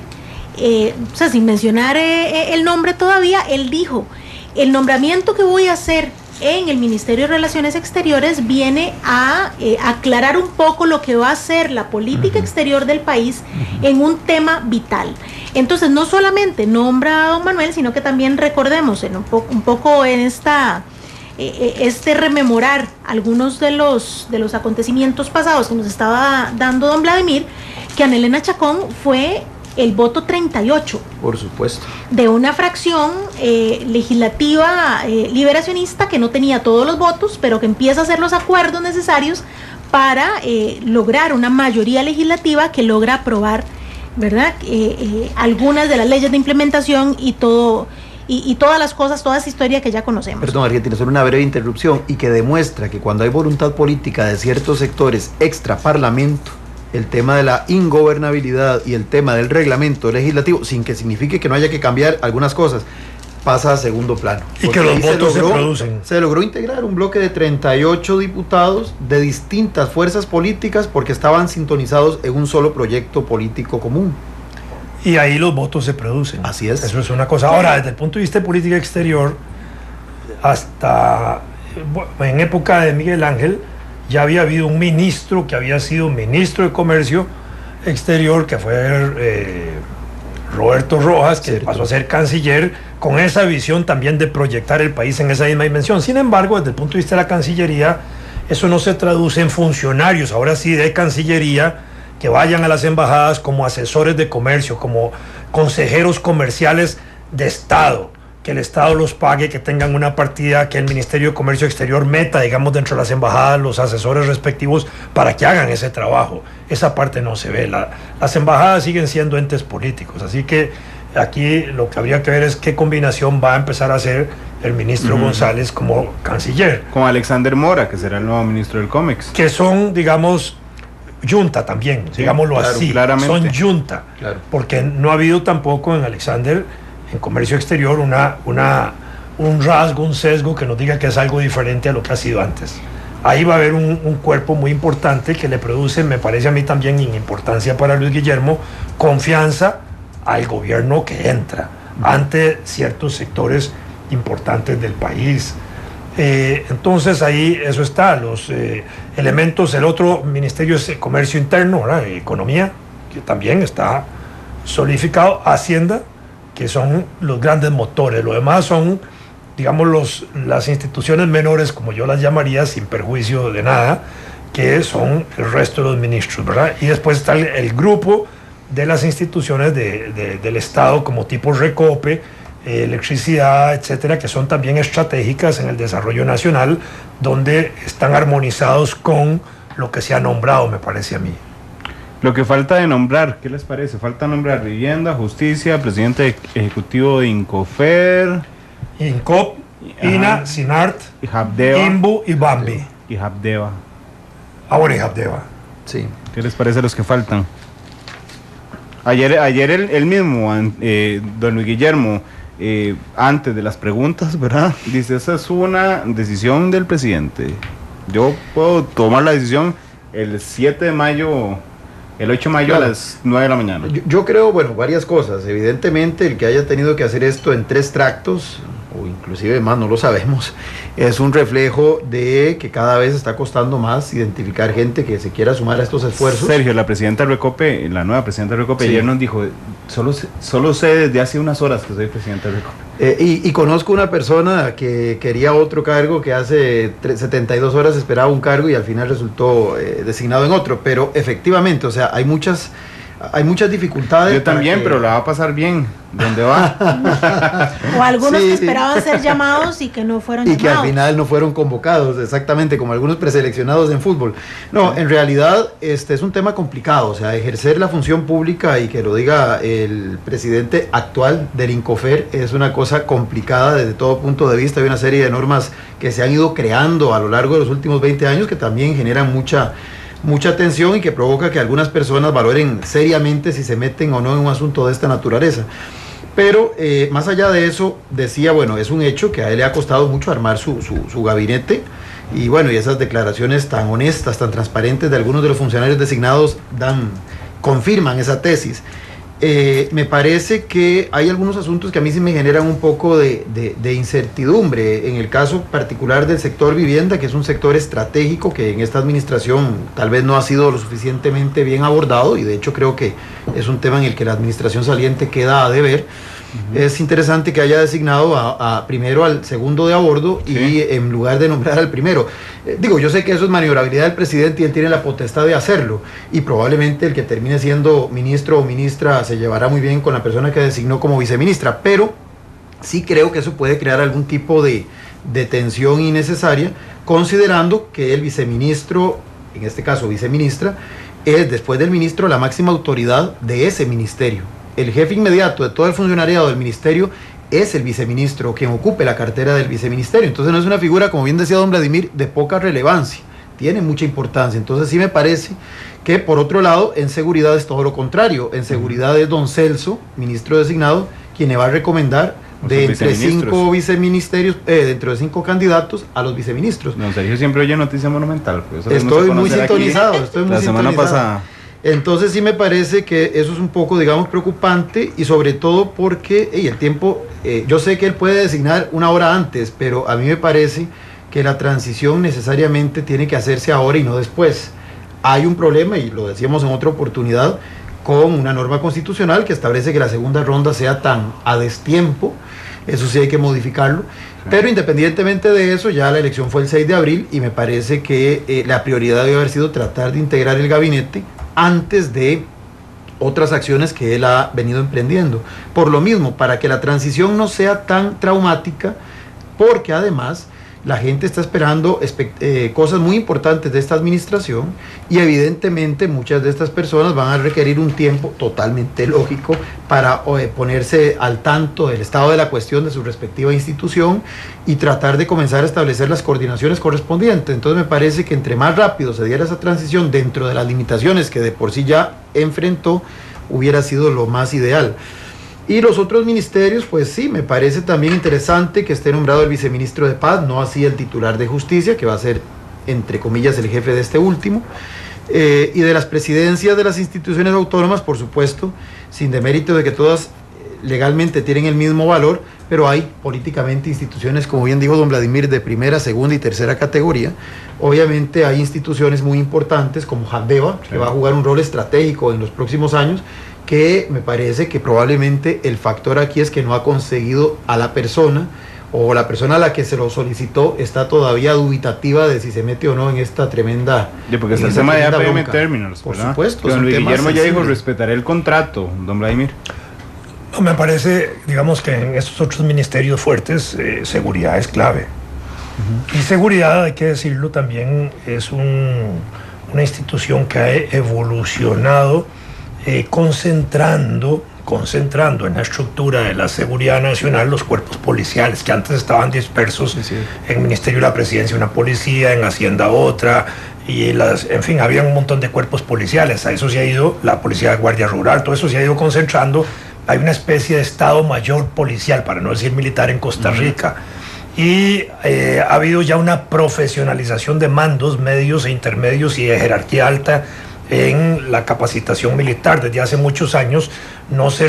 o sea, sin mencionar el nombre todavía, él dijo: el nombramiento que voy a hacer en el Ministerio de Relaciones Exteriores viene a aclarar un poco lo que va a ser la política exterior del país en un tema vital. Entonces, no solamente nombra a don Manuel, sino que también recordemos un poco en rememorar algunos de los acontecimientos pasados que nos estaba dando don Vladimir, que Ana Elena Chacón fue el voto 38. Por supuesto. De una fracción legislativa liberacionista que no tenía todos los votos, pero que empieza a hacer los acuerdos necesarios para lograr una mayoría legislativa que logra aprobar, ¿verdad? Algunas de las leyes de implementación y todo. Y todas las cosas, toda esa historia que ya conocemos. Perdón, Argentina, solo una breve interrupción, y que demuestra que cuando hay voluntad política de ciertos sectores extra parlamento, el tema de la ingobernabilidad y el tema del reglamento legislativo, sin que signifique que no haya que cambiar algunas cosas, pasa a segundo plano. Y que los votos se producen. Se logró integrar un bloque de 38 diputados de distintas fuerzas políticas porque estaban sintonizados en un solo proyecto político común. Y ahí los votos se producen. Así es. Eso es una cosa. Ahora, desde el punto de vista de política exterior, hasta en época de Miguel Ángel, ya había habido un ministro que había sido ministro de Comercio Exterior, que fue Roberto Rojas, que pasó a ser canciller, con esa visión también de proyectar el país en esa misma dimensión. Sin embargo, desde el punto de vista de la Cancillería, eso no se traduce en funcionarios, ahora sí, de Cancillería, que vayan a las embajadas como asesores de comercio, como consejeros comerciales de Estado, que el Estado los pague, que tengan una partida, que el Ministerio de Comercio Exterior meta, digamos, dentro de las embajadas los asesores respectivos para que hagan ese trabajo. Esa parte no se ve. Las embajadas siguen siendo entes políticos, así que aquí lo que habría que ver es qué combinación va a empezar a hacer el ministro González como canciller. Con Alexander Mora, que será el nuevo ministro del COMEX. Que son, digamos, junta también, sí, digámoslo claro, así, claramente. Son junta, claro. Porque no ha habido tampoco en Alexander, en comercio exterior, un rasgo, un sesgo que nos diga que es algo diferente a lo que ha sido antes. Ahí va a haber un cuerpo muy importante que le produce, me parece a mí también, en importancia para Luis Guillermo, confianza al gobierno que entra ante ciertos sectores importantes del país. Entonces ahí eso está, los elementos. El otro ministerio es Comercio Interno, ¿verdad? Economía, que también está solidificado, Hacienda, que son los grandes motores. Lo demás son, digamos, las instituciones menores, como yo las llamaría, sin perjuicio de nada, que son el resto de los ministros, ¿verdad? Y después está el grupo de las instituciones del Estado, como tipo Recope, electricidad, etcétera, que son también estratégicas en el desarrollo nacional, donde están armonizados con lo que se ha nombrado, me parece a mí. Lo que falta de nombrar, ¿qué les parece? Falta nombrar Vivienda, Justicia, presidente ejecutivo de Incofer, INCOP, INA, SINART, INBU y Bambi. Y Habdeba. Ahora y Habdeba. Sí. ¿Qué les parece los que faltan? Ayer el mismo, don Luis Guillermo, antes de las preguntas, ¿verdad? Dice, esa es una decisión del presidente. Yo puedo tomar la decisión el 7 de mayo, el 8 de mayo claro. A las 9 de la mañana. Yo creo, bueno, varias cosas. Evidentemente, el que haya tenido que hacer esto en 3 tractos, o inclusive más, no lo sabemos, es un reflejo de que cada vez está costando más identificar gente que se quiera sumar a estos esfuerzos. Sergio, la presidenta Recope, la nueva presidenta Recope, sí. Ayer nos dijo, solo sé desde hace unas horas que soy presidenta Recope. Y conozco una persona que quería otro cargo, que hace 72 horas esperaba un cargo y al final resultó designado en otro, pero efectivamente, o sea, hay muchas dificultades. Yo también, pero la va a pasar bien. ¿Dónde va? O algunos sí, que esperaban ser llamados y que no fueron llamados. Y que al final no fueron convocados, exactamente, como algunos preseleccionados en fútbol. No, en realidad es un tema complicado, o sea, ejercer la función pública y que lo diga el presidente actual del INCOFER es una cosa complicada desde todo punto de vista. Hay una serie de normas que se han ido creando a lo largo de los últimos 20 años que también generan mucha tensión y que provoca que algunas personas valoren seriamente si se meten o no en un asunto de esta naturaleza. Pero más allá de eso, decía, bueno, es un hecho que a él le ha costado mucho armar su gabinete y bueno, y esas declaraciones tan honestas, tan transparentes de algunos de los funcionarios designados confirman esa tesis. Me parece que hay algunos asuntos que a mí sí me generan un poco de incertidumbre, en el caso particular del sector vivienda, que es un sector estratégico que en esta administración tal vez no ha sido lo suficientemente bien abordado, y de hecho creo que es un tema en el que la administración saliente queda a deber. es interesante que haya designado primero al segundo de a bordo y en lugar de nombrar al primero. Yo sé que eso es maniobrabilidad del presidente y él tiene la potestad de hacerlo, y probablemente el que termine siendo ministro o ministra se llevará muy bien con la persona que designó como viceministra, pero sí creo que eso puede crear algún tipo de tensión innecesaria, considerando que el viceministro, en este caso viceministra, es después del ministro la máxima autoridad de ese ministerio. El jefe inmediato de todo el funcionariado del ministerio es el viceministro, quien ocupe la cartera del viceministerio. Entonces no es una figura, como bien decía don Vladimir, de poca relevancia, tiene mucha importancia. Entonces sí me parece que, por otro lado, en seguridad es todo lo contrario. En seguridad es don Celso, ministro designado, quien le va a recomendar de entre 5 viceministerios, dentro de 5 candidatos a los viceministros. Don Sergio siempre oye Noticia Monumental. Pues estoy muy sintonizado, la semana pasada. Entonces sí me parece que eso es un poco, preocupante, y sobre todo porque el tiempo, yo sé que él puede designar una hora antes, pero a mí me parece que la transición necesariamente tiene que hacerse ahora y no después. Hay un problema, y lo decíamos en otra oportunidad, con una norma constitucional que establece que la segunda ronda sea tan a destiempo. Eso sí hay que modificarlo, pero independientemente de eso, ya la elección fue el 6 de abril y me parece que la prioridad debe haber sido tratar de integrar el gabinete antes de otras acciones que él ha venido emprendiendo. Por lo mismo, para que la transición no sea tan traumática, porque además la gente está esperando cosas muy importantes de esta administración, y evidentemente muchas de estas personas van a requerir un tiempo totalmente lógico para ponerse al tanto del estado de la cuestión de su respectiva institución y tratar de comenzar a establecer las coordinaciones correspondientes. Entonces me parece que entre más rápido se diera esa transición dentro de las limitaciones que de por sí ya enfrentó, hubiera sido lo más ideal. Y los otros ministerios, pues sí, me parece también interesante que esté nombrado el viceministro de Paz, no así el titular de Justicia, que va a ser, entre comillas, el jefe de este último. Y de las presidencias de las instituciones autónomas, por supuesto, sin demérito de que todas legalmente tienen el mismo valor, pero hay políticamente instituciones, como bien dijo don Vladimir, de primera, segunda y tercera categoría. Obviamente hay instituciones muy importantes como Jandeva, que va a jugar un rol estratégico en los próximos años, que me parece que probablemente el factor aquí es que no ha conseguido a la persona, o la persona a la que se lo solicitó está todavía dubitativa de si se mete o no en esta tremenda. Porque está el tema de APM Terminals, por supuesto. Don Luis Guillermo ya dijo, respetaré el contrato, don Vladimir. No, me parece, que en estos otros ministerios fuertes, seguridad es clave. Y seguridad, hay que decirlo también, es una institución que ha evolucionado concentrando en la estructura de la seguridad nacional los cuerpos policiales, que antes estaban dispersos en el Ministerio de la Presidencia una policía, en Hacienda otra, y en fin, había un montón de cuerpos policiales. A eso se ha ido la Policía de Guardia Rural, todo eso se ha ido concentrando. Hay una especie de Estado Mayor policial, para no decir militar, en Costa Rica. Y ha habido ya una profesionalización de mandos medios e intermedios y de jerarquía alta en la capacitación militar. Desde hace muchos años no se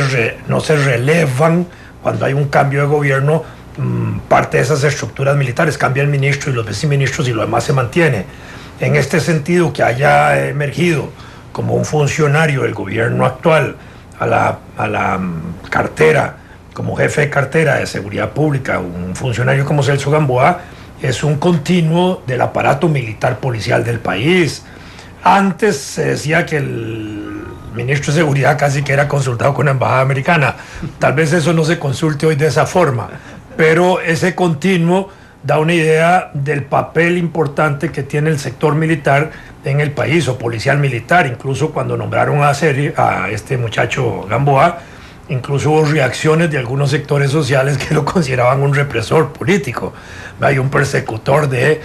relevan cuando hay un cambio de gobierno parte de esas estructuras militares. Cambia el ministro y los viceministros y lo demás se mantiene. En este sentido, que haya emergido como un funcionario del gobierno actual a la cartera, como jefe de cartera de seguridad pública, un funcionario como Celso Gamboa, es un continuo del aparato militar policial del país. Antes se decía que el ministro de Seguridad casi que era consultado con la embajada americana. Tal vez eso no se consulte hoy de esa forma, pero ese continuo da una idea del papel importante que tiene el sector militar en el país, o policial militar. Incluso cuando nombraron a este muchacho Gamboa, incluso hubo reacciones de algunos sectores sociales que lo consideraban un represor político. Hay un persecutor de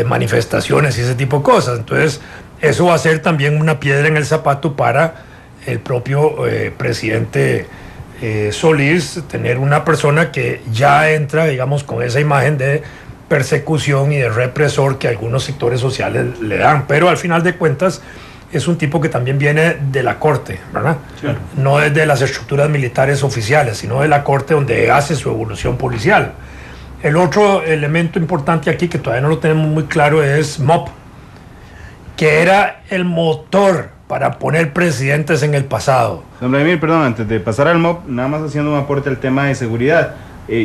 manifestaciones y ese tipo de cosas. Entonces, eso va a ser también una piedra en el zapato para el propio presidente Solís, tener una persona que ya entra, con esa imagen de persecución y de represor que algunos sectores sociales le dan. Pero al final de cuentas es un tipo que también viene de la corte, ¿verdad? Sí. No es de las estructuras militares oficiales, sino de la corte, donde hace su evolución policial. El otro elemento importante aquí, que todavía no lo tenemos muy claro, es MOP, que era el motor para poner presidentes en el pasado. Don Vladimir, perdón, antes de pasar al MOP, nada más haciendo un aporte al tema de seguridad.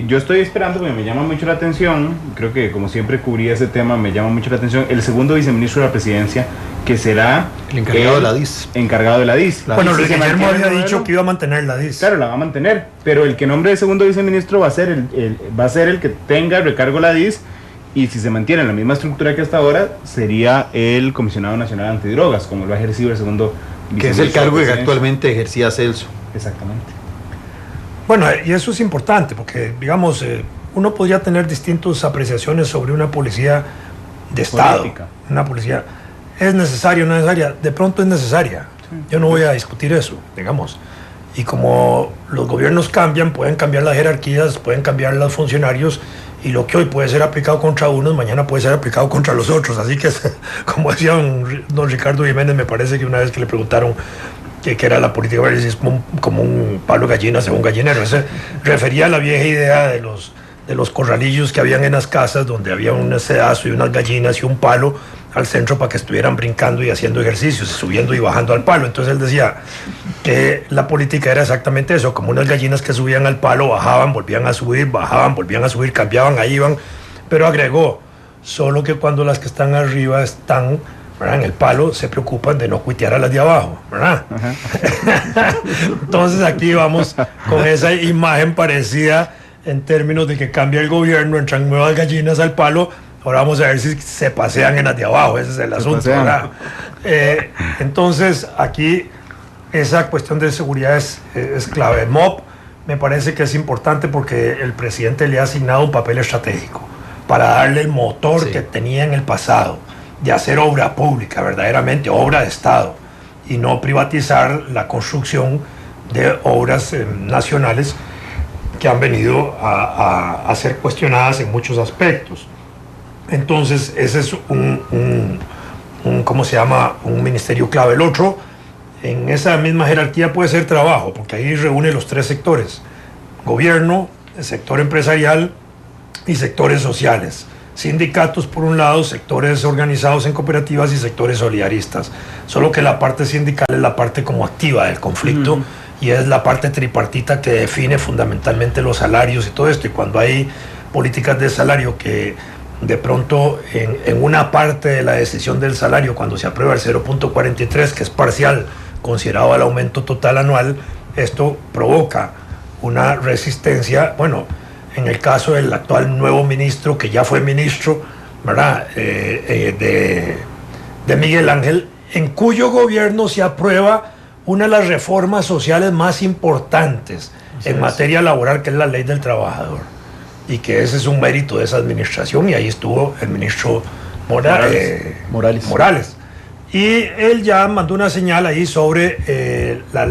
Yo estoy esperando, porque me llama mucho la atención, creo que como siempre cubría ese tema, me llama mucho la atención, el segundo viceministro de la presidencia, que será el encargado de la DIS. Encargado de la DIS. Bueno, Luis Guillermo había dicho que iba a mantener la DIS. Claro, la va a mantener, pero el que nombre de segundo viceministro va a ser el que tenga recargo la DIS, y si se mantiene en la misma estructura que hasta ahora, sería el comisionado nacional antidrogas, como lo ha ejercido el segundo viceministro. Que es el cargo que actualmente ejercía Celso. Exactamente. Bueno, y eso es importante, porque, digamos, uno podría tener distintas apreciaciones sobre una policía de Estado. Política. Una policía, ¿es necesaria o no necesaria? De pronto es necesaria. Sí. Yo no voy a discutir eso, digamos. Y como los gobiernos cambian, pueden cambiar las jerarquías, pueden cambiar los funcionarios, y lo que hoy puede ser aplicado contra unos, mañana puede ser aplicado contra los otros. Así que, como decía don Ricardo Jiménez, me parece que una vez que le preguntaron que era la política, es como un palo de gallina según gallinero. Se refería a la vieja idea de los corralillos que habían en las casas, donde había un sedazo y unas gallinas y un palo al centro para que estuvieran brincando y haciendo ejercicios, subiendo y bajando al palo. Entonces él decía que la política era exactamente eso, como unas gallinas que subían al palo, bajaban, volvían a subir, bajaban, volvían a subir, cambiaban, ahí iban, pero agregó, solo que cuando las que están arriba están, ¿verdad?, en el palo, se preocupan de no cuitear a las de abajo, ¿verdad? Entonces aquí vamos con esa imagen parecida en términos de que cambia el gobierno, entran nuevas gallinas al palo. Ahora vamos a ver si se pasean en las de abajo, ese es el asunto, ¿verdad? Entonces aquí esa cuestión de seguridad es clave. El MOP me parece que es importante porque el presidente le ha asignado un papel estratégico para darle el motor que tenía en el pasado, de hacer obra pública, verdaderamente obra de Estado, y no privatizar la construcción de obras nacionales que han venido a ser cuestionadas en muchos aspectos. Entonces ese es ¿cómo se llama?, un ministerio clave. El otro, en esa misma jerarquía, puede ser trabajo, porque ahí reúne los tres sectores: gobierno, el sector empresarial y sectores sociales. Sindicatos por un lado, sectores organizados en cooperativas y sectores solidaristas. Solo que la parte sindical es la parte como activa del conflicto, y es la parte tripartita que define fundamentalmente los salarios y todo esto. Y cuando hay políticas de salario que de pronto en una parte de la decisión del salario, cuando se aprueba el 0.43, que es parcial considerado al aumento total anual, esto provoca una resistencia. Bueno, en el caso del actual nuevo ministro, que ya fue ministro, ¿verdad?, de Miguel Ángel, en cuyo gobierno se aprueba una de las reformas sociales más importantes en materia laboral, que es la ley del trabajador, y que ese es un mérito de esa administración, y ahí estuvo el ministro Morales. Y él ya mandó una señal ahí sobre la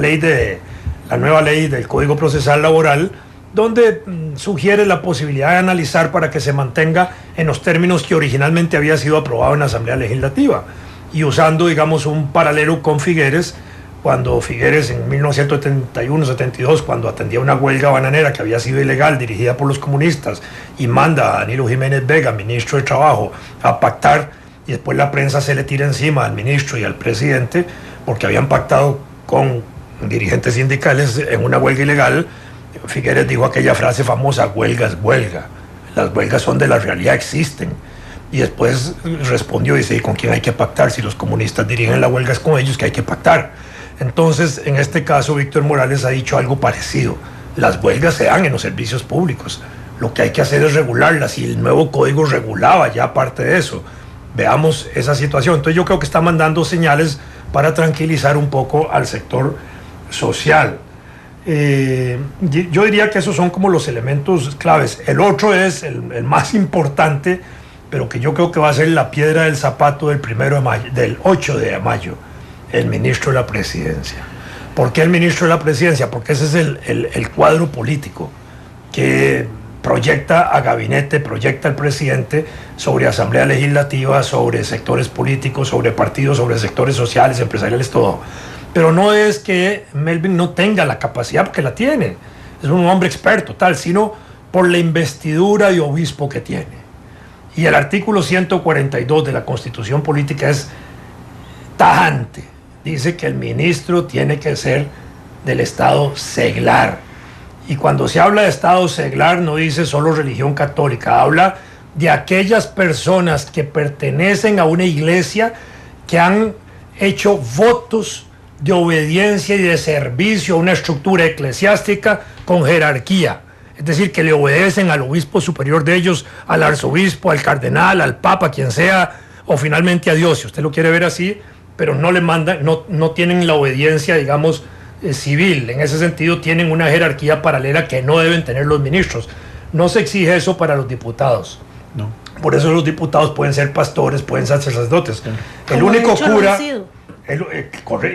nueva ley del Código Procesal Laboral, donde sugiere la posibilidad de analizar para que se mantenga en los términos que originalmente había sido aprobado en la Asamblea Legislativa, y usando, digamos, un paralelo con Figueres, cuando Figueres en 1971-72, cuando atendía una huelga bananera que había sido ilegal, dirigida por los comunistas, y manda a Danilo Jiménez Vega, ministro de Trabajo, a pactar, y después la prensa se le tira encima al ministro y al presidente porque habían pactado con dirigentes sindicales en una huelga ilegal. Figueres dijo aquella frase famosa: huelga es huelga, las huelgas son de la realidad, existen. Y después respondió y dice: ¿y con quién hay que pactar? Si los comunistas dirigen la huelga, es con ellos que hay que pactar. Entonces, en este caso, Víctor Morales ha dicho algo parecido: las huelgas se dan en los servicios públicos, lo que hay que hacer es regularlas, y el nuevo código regulaba ya parte de eso. Veamos esa situación. Entonces yo creo que está mandando señales para tranquilizar un poco al sector social. Yo diría que esos son como los elementos claves. El otro es el más importante, pero que yo creo que va a ser la piedra del zapato del 8 de mayo, el ministro de la Presidencia. ¿Por qué el ministro de la Presidencia? Porque ese es el cuadro político que proyecta a gabinete, proyecta al presidente sobre Asamblea Legislativa, sobre sectores políticos, sobre partidos, sobre sectores sociales, empresariales, todo. Pero no es que Melvin no tenga la capacidad, porque la tiene, es un hombre experto, tal, sino por la investidura de obispo que tiene. Y el artículo 142 de la Constitución Política es tajante. dice que el ministro tiene que ser del estado seglar. Y cuando se habla de estado seglar no dice solo religión católica, habla de aquellas personas que pertenecen a una iglesia que han hecho votos de obediencia y de servicio a una estructura eclesiástica con jerarquía. Es decir, que le obedecen al obispo superior de ellos, al arzobispo, al cardenal, al papa, quien sea, o finalmente a Dios, si usted lo quiere ver así, pero no le mandan, no tienen la obediencia, digamos, civil. En ese sentido tienen una jerarquía paralela que no deben tener los ministros. No se exige eso para los diputados. No. Por eso los diputados pueden ser pastores, pueden ser sacerdotes. El Como único de hecho cura, lo han sido.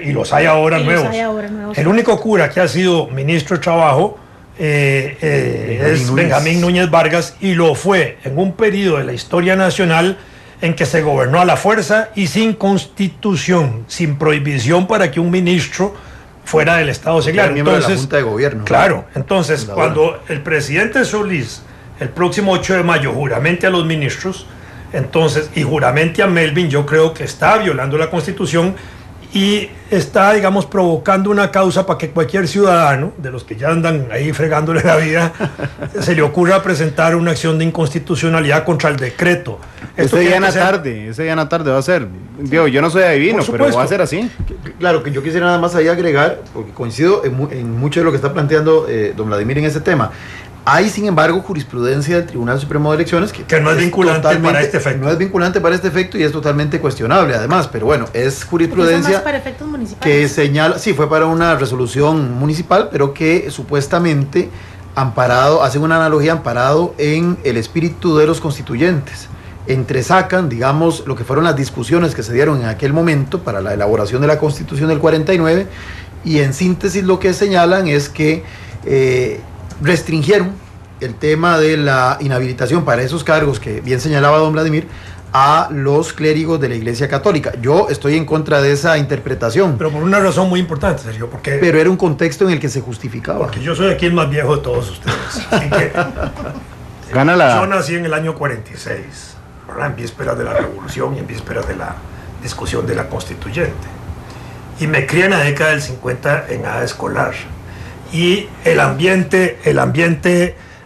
y los hay ahora nuevos. El único cura que ha sido ministro de Trabajo es Benjamín Núñez Vargas, y lo fue en un periodo de la historia nacional en que se gobernó a la fuerza y sin constitución, sin prohibición para que un ministro fuera del Estado seglar. Miembro de la Junta de Gobierno. Claro, entonces cuando el presidente Solís el próximo 8 de mayo juramente a los ministros, entonces, y juramente a Melvin, yo creo que está violando la Constitución y está, digamos, provocando una causa para que cualquier ciudadano, de los que ya andan ahí fregándole la vida, se le ocurra presentar una acción de inconstitucionalidad contra el decreto. Ese día en la tarde va a ser. Digo, yo no soy adivino, pero va a ser así. Claro, que yo quisiera nada más ahí agregar, porque coincido en mucho de lo que está planteando don Vladimir en ese tema. Hay, sin embargo, jurisprudencia del Tribunal Supremo de Elecciones que no es vinculante para este efecto. No es vinculante para este efecto y es totalmente cuestionable, además. Pero bueno, es jurisprudencia para efectos municipales. Que señala, sí, fue para una resolución municipal, pero que supuestamente hace una analogía amparado en el espíritu de los constituyentes. Entresacan, digamos, lo que fueron las discusiones que se dieron en aquel momento para la elaboración de la Constitución del 49, y en síntesis lo que señalan es que restringieron el tema de la inhabilitación para esos cargos que bien señalaba don Vladimir a los clérigos de la Iglesia Católica. Yo estoy en contra de esa interpretación. Pero por una razón muy importante, Sergio, pero era un contexto en el que se justificaba. Porque yo soy aquí el más viejo de todos ustedes. Así que yo nací en el año 46, ¿verdad? En vísperas de la Revolución y en vísperas de la discusión de la Constituyente. Y me crié en la década del 50 en edad escolar. Y el ambiente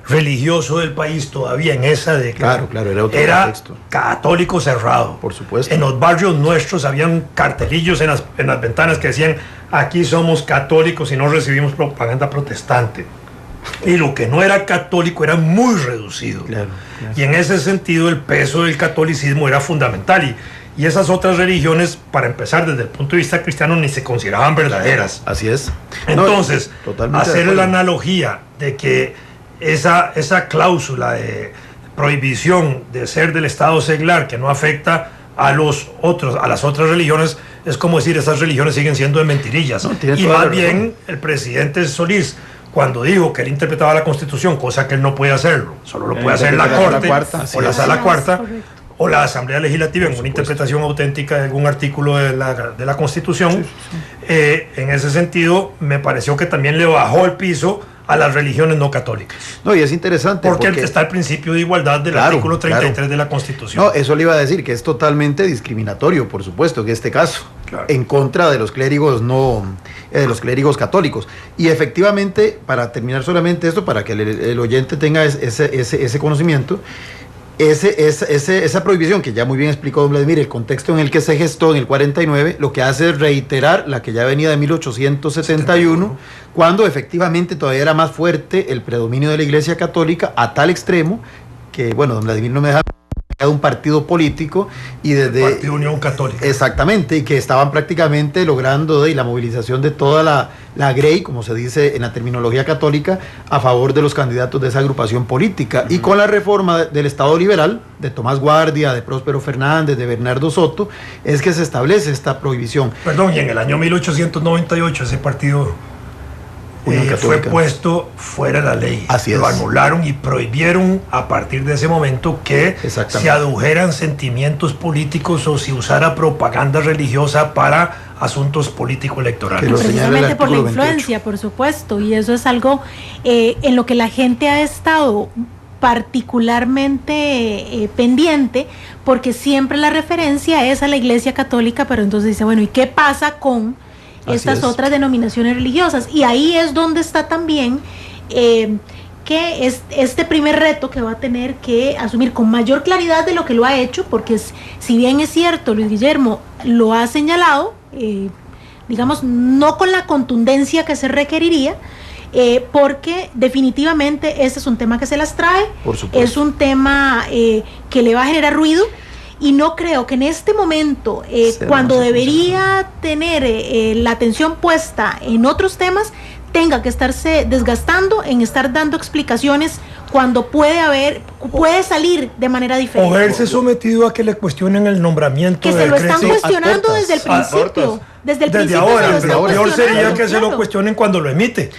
religioso del país todavía en esa década era católico cerrado. Por supuesto. En los barrios nuestros habían cartelillos en las ventanas que decían: aquí somos católicos y no recibimos propaganda protestante. Y lo que no era católico era muy reducido. Claro. Y en ese sentido el peso del catolicismo era fundamental. Y esas otras religiones, para empezar desde el punto de vista cristiano, ni se consideraban verdaderas. Así es. Entonces, hacer la analogía de que esa cláusula de prohibición de ser del Estado seglar, que no afecta a las otras religiones, es como decir, esas religiones siguen siendo de mentirillas. Y más bien, el presidente Solís, cuando dijo que él interpretaba la Constitución, cosa que él no puede hacerlo, solo lo puede hacer la Corte o la Sala Cuarta, o la Asamblea Legislativa en una interpretación auténtica de algún artículo de la Constitución. En ese sentido, me pareció que también le bajó el piso a las religiones no católicas. No, y es interesante porque está el principio de igualdad del artículo 33 de la Constitución. No, eso le iba a decir, que es totalmente discriminatorio, por supuesto, en este caso, en contra de los clérigos de los clérigos católicos. Y efectivamente, para terminar solamente esto, para que el oyente tenga ese conocimiento, esa prohibición que ya muy bien explicó don Vladimir, el contexto en el que se gestó en el 49, lo que hace es reiterar la que ya venía de 1871, cuando efectivamente todavía era más fuerte el predominio de la Iglesia Católica, a tal extremo que, bueno, don Vladimir no me deja de un partido político y desde el Partido Unión Católica. Exactamente, y que estaban prácticamente logrando la movilización de toda la grey, como se dice en la terminología católica, a favor de los candidatos de esa agrupación política. Y con la reforma del Estado liberal, de Tomás Guardia, de Próspero Fernández, de Bernardo Soto, es que se establece esta prohibición. Perdón, y en el año 1898 ese partido fue puesto fuera de la ley. Así lo anularon y prohibieron a partir de ese momento que se adujeran sentimientos políticos o se usara propaganda religiosa para asuntos político-electorales. Precisamente por la influencia, 28. Por supuesto, y eso es algo en lo que la gente ha estado particularmente pendiente, porque siempre la referencia es a la Iglesia Católica, pero entonces dice, bueno, ¿y qué pasa con estas otras denominaciones religiosas? Y ahí es donde está también que es este primer reto que va a tener que asumir con mayor claridad de lo que lo ha hecho, porque si bien es cierto, Luis Guillermo lo ha señalado, digamos, no con la contundencia que se requeriría, porque definitivamente este es un tema que se las trae, es un tema que le va a generar ruido, y no creo que en este momento, cuando debería tener la atención puesta en otros temas, tenga que estarse desgastando en estar dando explicaciones cuando puede salir de manera diferente. O verse sometido a que le cuestionen el nombramiento. Que se lo están cuestionando desde el principio. Desde ahora, pero peor sería que se lo cuestionen cuando lo emite.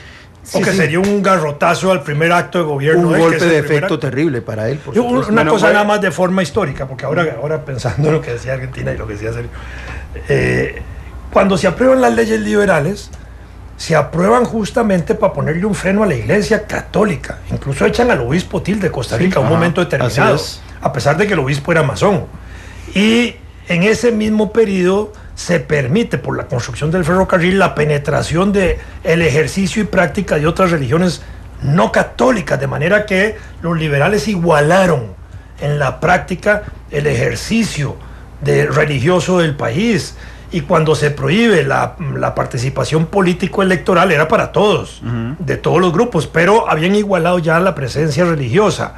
Porque sería un garrotazo al primer acto de gobierno. Un golpe de efecto terrible para él. Una cosa nada más de forma histórica, porque ahora pensando en lo que decía Argentina y lo que decía Sergio, cuando se aprueban las leyes liberales, se aprueban justamente para ponerle un freno a la Iglesia Católica. Incluso echan al obispo Til de Costa Rica a un momento determinado, a pesar de que el obispo era masón. Y en ese mismo periodo se permite, por la construcción del ferrocarril, la penetración del ejercicio y práctica de otras religiones no católicas, de manera que los liberales igualaron en la práctica el ejercicio religioso del país. Y cuando se prohíbe la participación político-electoral, era para todos, de todos los grupos, pero habían igualado ya la presencia religiosa.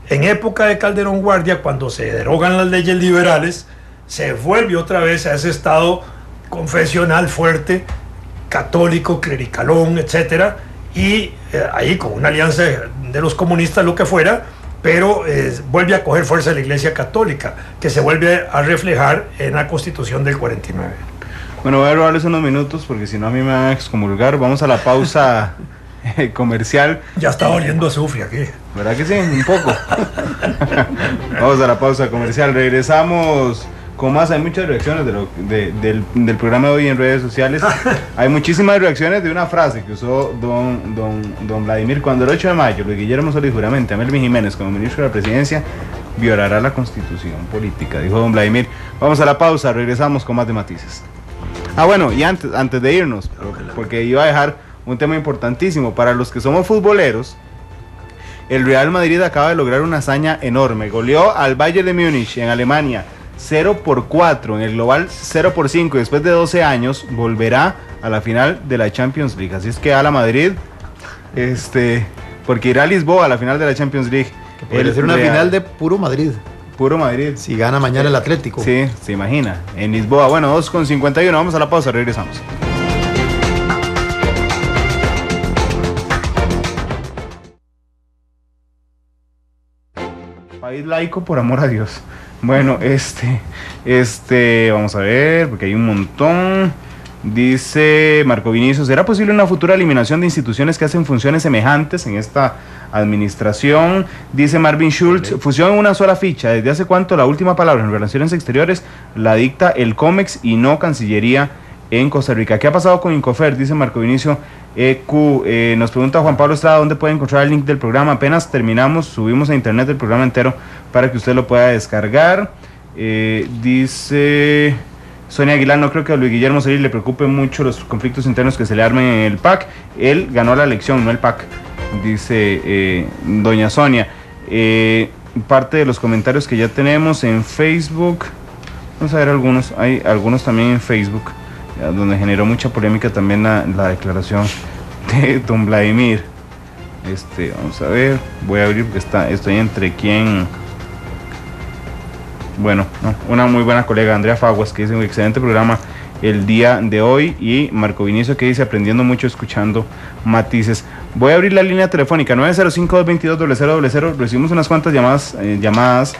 En época de Calderón Guardia, cuando se derogan las leyes liberales, se vuelve otra vez a ese estado confesional fuerte, católico, clericalón, etcétera, y ahí con una alianza de los comunistas, lo que fuera, pero vuelve a coger fuerza la Iglesia Católica, que se vuelve a reflejar en la Constitución del 49. Bueno, voy a robarles unos minutos porque si no a mí me van a excomulgar. Vamos a la pausa comercial. Ya está oliendo azufre aquí. ¿Verdad que sí? Un poco. Vamos a la pausa comercial. Regresamos con más. Hay muchas reacciones del programa de hoy en redes sociales. Hay muchísimas reacciones de una frase que usó don Vladimir cuando el 8 de mayo Luis Guillermo Solís juramenta a Melvin Jiménez como ministro de la presidencia violará la constitución política, dijo don Vladimir. Vamos a la pausa, regresamos con más de matices. Bueno, y antes de irnos, porque iba a dejar un tema importantísimo para los que somos futboleros. El Real Madrid acaba de lograr una hazaña enorme, goleó al Bayern de Múnich en Alemania 0-4, en el global 0-5, y después de 12 años volverá a la final de la Champions League. Así es que a la Madrid, porque irá a Lisboa a la final de la Champions League. Que puede ser una final de puro Madrid. Puro Madrid. Si gana mañana el Atlético. Sí, se imagina. En Lisboa. Bueno, 2:51, vamos a la pausa, regresamos. País laico por amor a Dios. Bueno, vamos a ver, porque hay un montón. Dice Marco Vinicio, ¿será posible una futura eliminación de instituciones que hacen funciones semejantes en esta administración? Dice Marvin Schultz, fusión en una sola ficha. ¿Desde hace cuánto la última palabra en relaciones exteriores la dicta el COMEX y no Cancillería en Costa Rica? ¿Qué ha pasado con Incofer? Dice Marco Vinicio nos pregunta Juan Pablo Estrada, ¿dónde puede encontrar el link del programa? Apenas terminamos, subimos a internet el programa entero para que usted lo pueda descargar. Dice Sonia Aguilar, no creo que a Luis Guillermo Solís le preocupe mucho los conflictos internos que se le armen en el PAC. Él ganó la elección, no el PAC, dice doña Sonia. Parte de los comentarios que ya tenemos en Facebook, vamos a ver algunos, hay algunos también en Facebook, donde generó mucha polémica también la declaración de don Vladimir. Vamos a ver, voy a abrir porque estoy entre quién. Bueno, una muy buena colega, Andrea Faguas, que dice un excelente programa el día de hoy, y Marco Vinicio, que dice aprendiendo mucho escuchando matices. Voy a abrir la línea telefónica 905-222-0000. Recibimos unas cuantas llamadas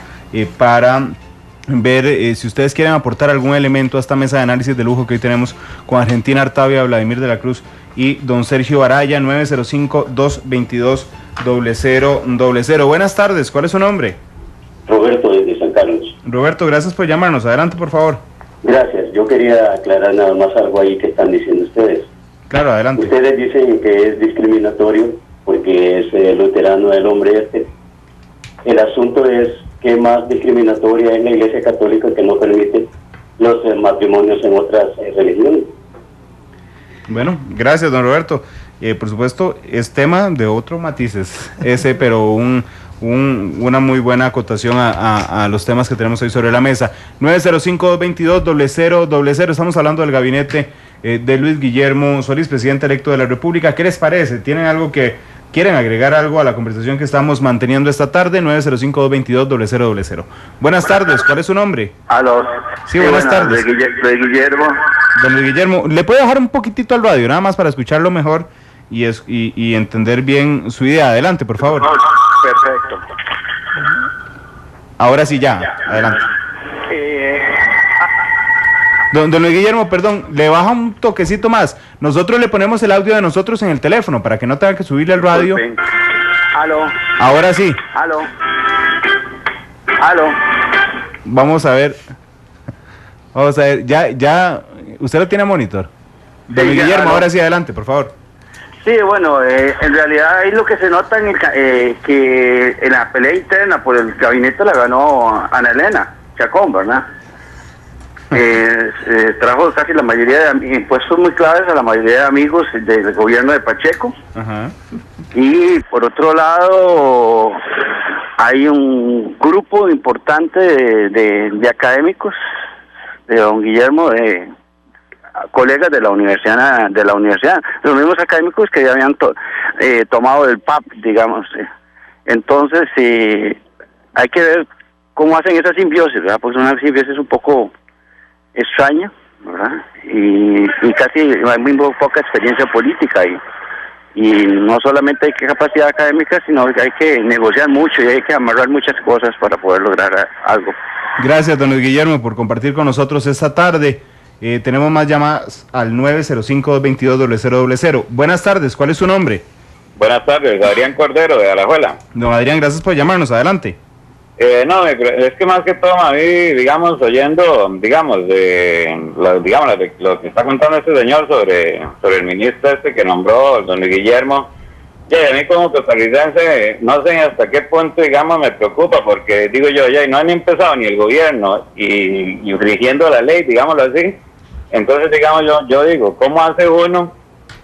para ver si ustedes quieren aportar algún elemento a esta mesa de análisis de lujo que hoy tenemos con Argentina Artavia, Vladimir de la Cruz y don Sergio Araya. 905-222-0000. Buenas tardes, ¿cuál es su nombre? Roberto, desde San Carlos. Roberto, gracias por llamarnos. Adelante, por favor. Gracias. Yo quería aclarar nada más algo ahí que están diciendo ustedes. Claro, adelante. Ustedes dicen que es discriminatorio porque es luterano el hombre El asunto es que más discriminatoria es la Iglesia Católica, que no permite los matrimonios en otras religiones. Bueno, gracias, don Roberto. Por supuesto, es tema de otros matices ese, pero una muy buena acotación a los temas que tenemos hoy sobre la mesa. 905-222-0000. Estamos hablando del gabinete de Luis Guillermo Solís, presidente electo de la República. ¿Qué les parece? ¿Tienen algo quieren agregar algo a la conversación que estamos manteniendo esta tarde? 905-222-0000. Buenas tardes, ¿cuál es su nombre? Aló. Sí, buenas tardes. De Guillermo. Don Luis Guillermo, ¿le puede bajar un poquitito al radio, nada más para escucharlo mejor y entender bien su idea? Adelante, por favor. Perfecto. Ahora sí, ya, adelante. Don Luis Guillermo, perdón, le baja un toquecito más. Nosotros le ponemos el audio de nosotros en el teléfono para que no tenga que subirle al radio. Aló. Ahora sí. Aló. Vamos a ver, ya, usted lo tiene a monitor. Don Luis Guillermo, ahora sí, adelante, por favor. Sí, bueno, en realidad ahí lo que se nota que en la pelea interna por el gabinete la ganó Ana Elena Chacón, ¿verdad? Trajo casi la mayoría de impuestos muy claves a la mayoría de amigos del gobierno de Pacheco. Ajá. Y por otro lado hay un grupo importante de académicos de don Guillermo, de colegas de la universidad, los mismos académicos que ya habían tomado el PAP, digamos. Entonces hay que ver cómo hacen esa simbiosis, ¿verdad? Pues una simbiosis un poco extraña, ¿verdad? Y casi hay muy poca experiencia política y no solamente hay que capacidad académica, sino que hay que negociar mucho y hay que amarrar muchas cosas para poder lograr algo. Gracias, don Luis Guillermo, por compartir con nosotros esta tarde. Tenemos más llamadas al 905-222-0000. Buenas tardes, ¿cuál es su nombre? Buenas tardes, Adrián Cordero, de Alajuela. Don Adrián, gracias por llamarnos, adelante. No, es que más que todo a mí, digamos, oyendo, lo que está contando este señor sobre el ministro que nombró, don Luis Guillermo, a mí como costarricense, no sé hasta qué punto, digamos, me preocupa, porque digo yo, no han empezado ni el gobierno y infringiendo la ley, digámoslo así. Entonces, digamos, yo digo, ¿cómo hace uno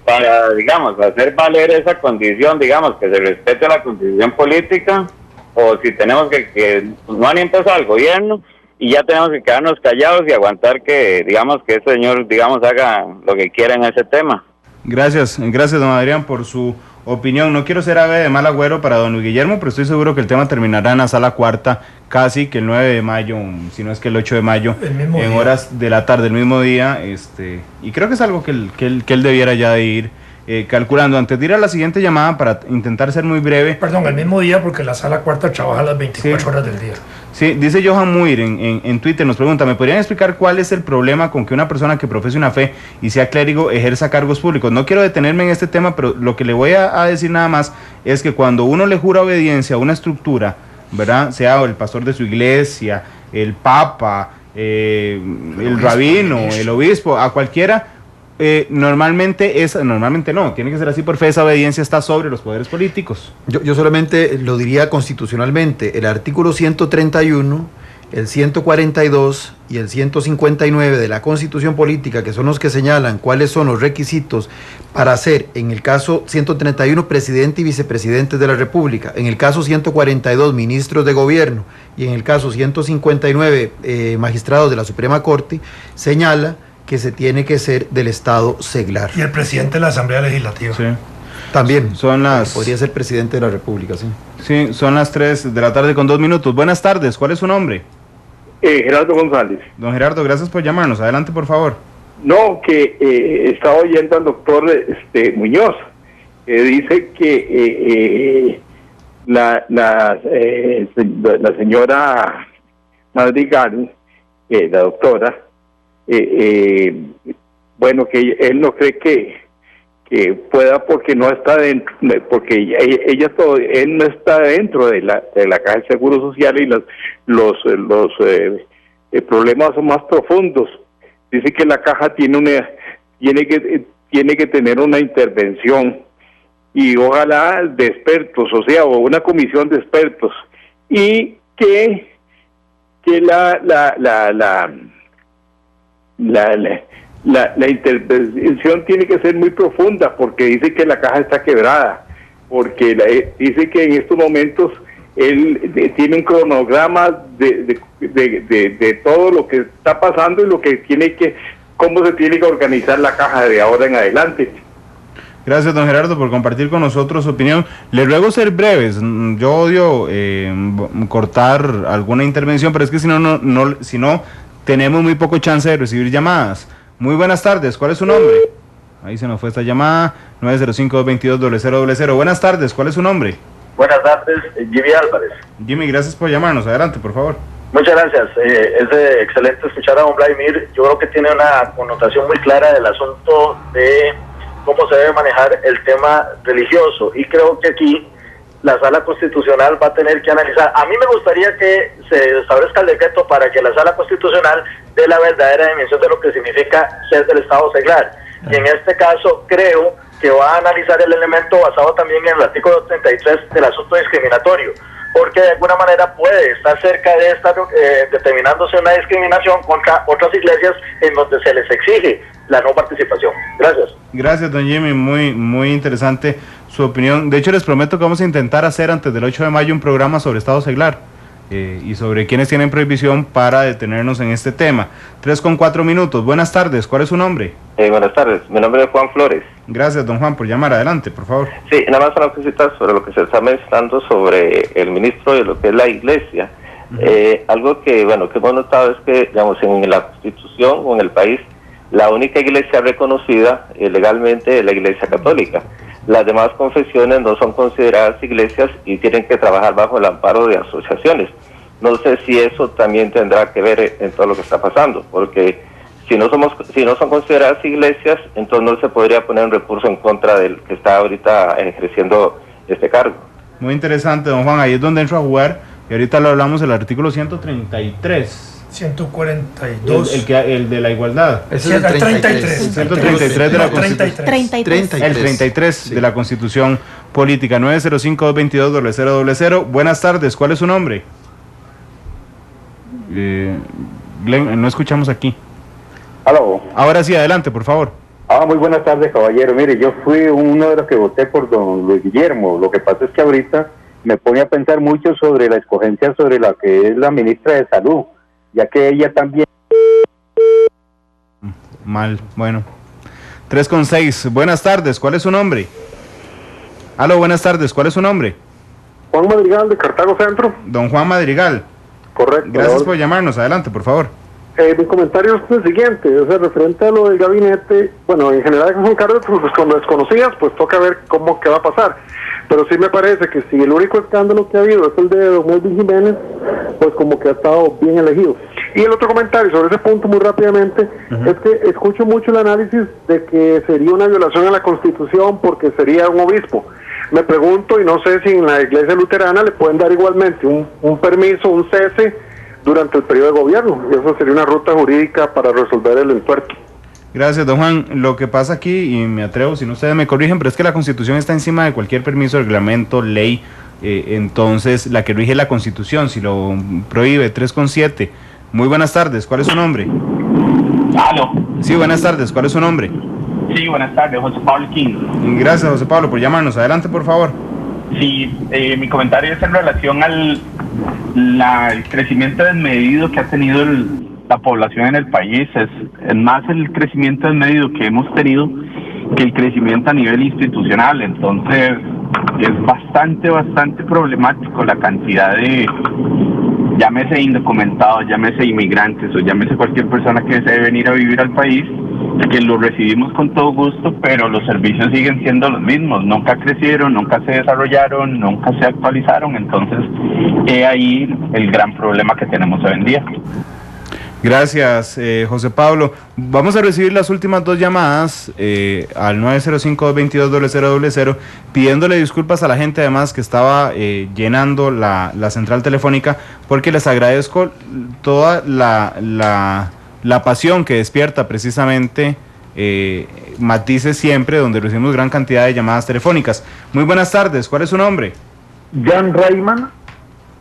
para, digamos, hacer valer esa condición, digamos, que se respete la constitución política? O si tenemos que no han empezado el gobierno y ya tenemos que quedarnos callados y aguantar que, digamos, que ese señor, digamos, haga lo que quiera en ese tema. Gracias, don Adrián, por su opinión. No quiero ser ave de mal agüero para don Luis Guillermo, pero estoy seguro que el tema terminará en la sala cuarta casi que el 9 de mayo, si no es que el 8 de mayo, en horas de la tarde, el mismo día, y creo que es algo que él debiera ya de ir calculando. Antes de ir a la siguiente llamada, para intentar ser muy breve. Perdón, el mismo día, porque la sala cuarta trabaja las 24 horas del día. Sí, dice Johan Muir en Twitter, nos pregunta, ¿me podrían explicar cuál es el problema con que una persona que profese una fe y sea clérigo ejerza cargos públicos? No quiero detenerme en este tema, pero lo que le voy a decir nada más es que cuando uno le jura obediencia a una estructura, ¿verdad? Sea el pastor de su iglesia, el papa, el rabino, el obispo, a cualquiera, normalmente no, tiene que ser así por fe, esa obediencia está sobre los poderes políticos. Yo solamente lo diría constitucionalmente, el artículo 131, el 142 y el 159 de la Constitución Política, que son los que señalan cuáles son los requisitos para ser, en el caso 131, presidente y vicepresidente de la República, en el caso 142, ministros de gobierno, y en el caso 159, magistrados de la Suprema Corte, señala que se tiene que ser del Estado seglar. Y el presidente de la Asamblea Legislativa. Sí. También. Podría ser presidente de la República, sí. Sí, son las 3 de la tarde con 2 minutos. Buenas tardes, ¿cuál es su nombre? Gerardo González. Don Gerardo, gracias por llamarnos. Adelante, por favor. No, que estaba oyendo al doctor Muñoz, que dice que la señora Madrigal, la doctora, bueno, que él no cree que pueda porque no está dentro, porque él no está dentro de la Caja del Seguro Social y los problemas son más profundos. Dice que la Caja tiene que tener una intervención y ojalá de expertos, o sea, o una comisión de expertos y que la intervención tiene que ser muy profunda, porque dice que la caja está quebrada, porque dice que en estos momentos él tiene un cronograma de todo lo que está pasando y lo que cómo se tiene que organizar la caja de ahora en adelante. Gracias, don Gerardo, por compartir con nosotros su opinión. Le ruego ser breves. Yo odio cortar alguna intervención, pero es que si no tenemos muy poco chance de recibir llamadas. Muy buenas tardes, ¿cuál es su nombre? Ahí se nos fue esta llamada, 905-222-0000. Buenas tardes, ¿cuál es su nombre? Buenas tardes, Jimmy Álvarez. Jimmy, gracias por llamarnos. Adelante, por favor. Muchas gracias. Es excelente escuchar a don Vladimir. Yo creo que tiene una connotación muy clara del asunto de cómo se debe manejar el tema religioso. Y creo que aquí la Sala Constitucional va a tener que analizar. A mí me gustaría que se establezca el decreto para que la Sala Constitucional dé la verdadera dimensión de lo que significa ser del Estado seglar. Y en este caso creo que va a analizar el elemento basado también en el artículo 33 del asunto discriminatorio, porque de alguna manera puede estar cerca de estar determinándose una discriminación contra otras iglesias en donde se les exige la no participación. Gracias. Gracias, don Jimmy, muy interesante su opinión. De hecho, les prometo que vamos a intentar hacer antes del 8 de mayo un programa sobre Estado seglar y sobre quienes tienen prohibición para detenernos en este tema. 3:04 minutos. Buenas tardes, ¿cuál es su nombre? Buenas tardes, mi nombre es Juan Flores. Gracias, don Juan, por llamar. Adelante, por favor. Sí, nada más una cosita sobre lo que se está mencionando sobre el ministro de lo que es la iglesia. Algo que, que hemos notado es que, digamos, en la Constitución o en el país, la única iglesia reconocida legalmente es la Iglesia Católica. Las demás confesiones no son consideradas iglesias y tienen que trabajar bajo el amparo de asociaciones. No sé si eso también tendrá que ver en todo lo que está pasando, porque si no son consideradas iglesias, entonces no se podría poner un recurso en contra del que está ahorita ejerciendo este cargo. Muy interesante, don Juan, ahí es donde entro a jugar, y ahorita lo hablamos del artículo 133. 142. El de la igualdad. Ese es el 33. 133 de la Constitución. 33. El 33 de la Constitución Política. 905-222-0000. Buenas tardes, ¿cuál es su nombre? Glenn, no escuchamos aquí. Aló. Ahora sí, adelante, por favor. Muy buenas tardes, caballero. Mire, yo fui uno de los que voté por don Luis Guillermo. Lo que pasa es que ahorita me pone a pensar mucho sobre la escogencia sobre la que es la ministra de Salud, ya que ella también... Mal, bueno. 3:06. Buenas tardes, ¿cuál es su nombre? Aló, buenas tardes, ¿cuál es su nombre? Juan Madrigal, de Cartago Centro. Don Juan Madrigal. Correcto. Gracias por llamarnos, adelante, por favor. Mi comentario es el siguiente, referente a lo del gabinete, en general son cargos pues, cuando desconocidas, pues toca ver qué va a pasar. Pero sí me parece que si el único escándalo que ha habido es el de don Melvin Jiménez, pues como que ha estado bien elegido. Y el otro comentario sobre ese punto muy rápidamente, es que escucho mucho el análisis de que sería una violación a la Constitución porque sería un obispo. Me pregunto, y no sé si en la iglesia luterana le pueden dar igualmente un permiso, un cese durante el periodo de gobierno. Y eso sería una ruta jurídica para resolver el entuerto. Gracias, don Juan. Lo que pasa aquí, y me atrevo, si no ustedes me corrigen, pero es que la Constitución está encima de cualquier permiso, reglamento, ley. Entonces, la que rige la Constitución, si lo prohíbe, 3:07. Muy buenas tardes, ¿cuál es su nombre? Aló. Sí, buenas tardes, ¿cuál es su nombre? Sí, buenas tardes, José Pablo King. Gracias, José Pablo, por llamarnos. Adelante, por favor. Sí, mi comentario es en relación al crecimiento desmedido que ha tenido la población en el país. Es más el crecimiento desmedido que hemos tenido que el crecimiento a nivel institucional. Entonces, es bastante problemático la cantidad de, llámese indocumentados, llámese inmigrantes o llámese cualquier persona que desee venir a vivir al país, que lo recibimos con todo gusto, pero los servicios siguen siendo los mismos, nunca crecieron, nunca se desarrollaron, nunca se actualizaron. Entonces, ahí el gran problema que tenemos hoy en día. Gracias, José Pablo. Vamos a recibir las últimas dos llamadas al 905-222-0000, pidiéndole disculpas a la gente además que estaba llenando la central telefónica, porque les agradezco toda la pasión que despierta precisamente Matices Siempre, donde recibimos gran cantidad de llamadas telefónicas. Muy buenas tardes, ¿cuál es su nombre? Jan Rayman.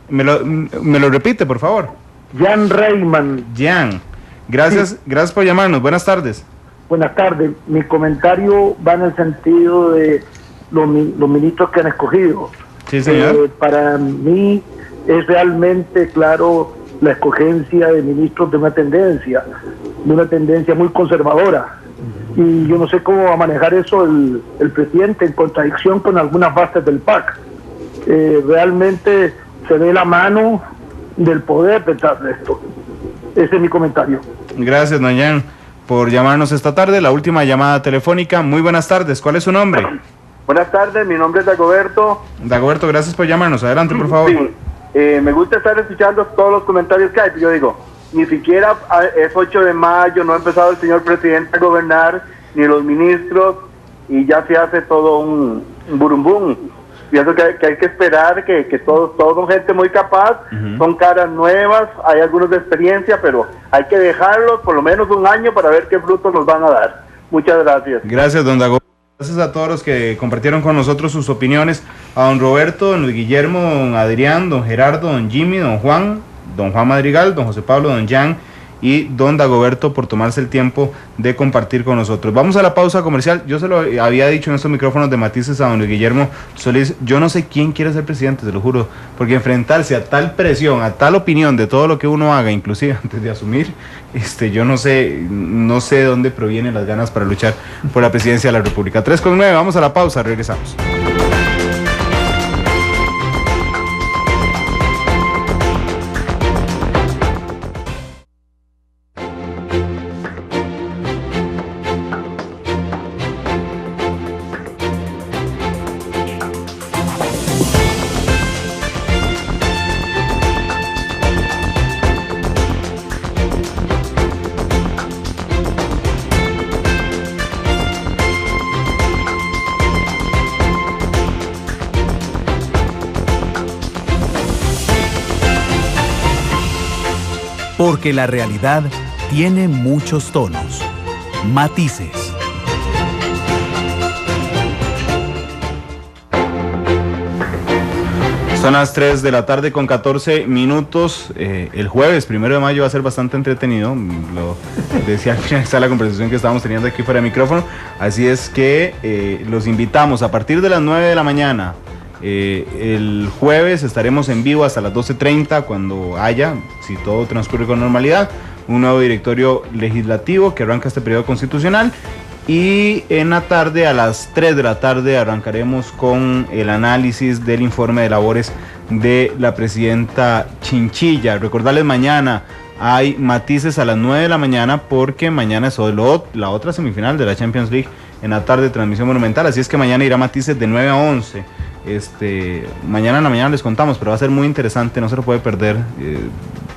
¿Me lo repite, por favor? Jan Reyman. Jan, gracias, sí. Gracias por llamarnos. Buenas tardes. Buenas tardes. Mi comentario va en el sentido de los ministros que han escogido. Sí, señor. Para mí es realmente claro la escogencia de ministros de una tendencia muy conservadora. Y yo no sé cómo va a manejar eso el presidente en contradicción con algunas bases del PAC. Realmente se ve la mano del poder detrás de esto. Ese es mi comentario. Gracias, don Jan, por llamarnos esta tarde. La última llamada telefónica. Muy buenas tardes. ¿Cuál es su nombre? Buenas tardes, mi nombre es Dagoberto. Dagoberto, gracias por llamarnos. Adelante, por favor. Sí, me gusta estar escuchando todos los comentarios que hay. Yo digo, ni siquiera es 8 de mayo, no ha empezado el señor presidente a gobernar, ni los ministros, y ya se hace todo un burumbum. Pienso que hay que esperar que todos son gente muy capaz, son caras nuevas, hay algunos de experiencia, pero hay que dejarlos por lo menos un año para ver qué frutos nos van a dar. Muchas gracias. Gracias, don Dagoberto. Gracias a todos los que compartieron con nosotros sus opiniones, a don Roberto, don Luis Guillermo, don Adrián, don Gerardo, don Jimmy, don Juan Madrigal, don José Pablo, don Jan y don Dagoberto por tomarse el tiempo de compartir con nosotros. Vamos a la pausa comercial. Yo se lo había dicho en estos micrófonos de Matices a don Luis Guillermo Solís, yo no sé quién quiere ser presidente, se lo juro, porque enfrentarse a tal presión, a tal opinión de todo lo que uno haga, inclusive antes de asumir, yo no sé de dónde provienen las ganas para luchar por la presidencia de la República. 3:09, vamos a la pausa, regresamos. Porque la realidad tiene muchos tonos, matices. Son las 3 de la tarde con 14 minutos. El jueves 1 de mayo va a ser bastante entretenido. Lo decía al finalizar la conversación que estábamos teniendo aquí fuera de micrófono. Así es que los invitamos a partir de las 9 de la mañana. El jueves estaremos en vivo hasta las 12:30 cuando haya, si todo transcurre con normalidad, un nuevo directorio legislativo que arranca este periodo constitucional, y en la tarde a las 3 de la tarde arrancaremos con el análisis del informe de labores de la presidenta Chinchilla. Recordarles, mañana hay Matices a las 9 de la mañana porque mañana es la otra semifinal de la Champions League en la tarde, transmisión monumental, así es que mañana irá Matices de 9 a 11. Mañana en la mañana les contamos, pero va a ser muy interesante, no se lo puede perder.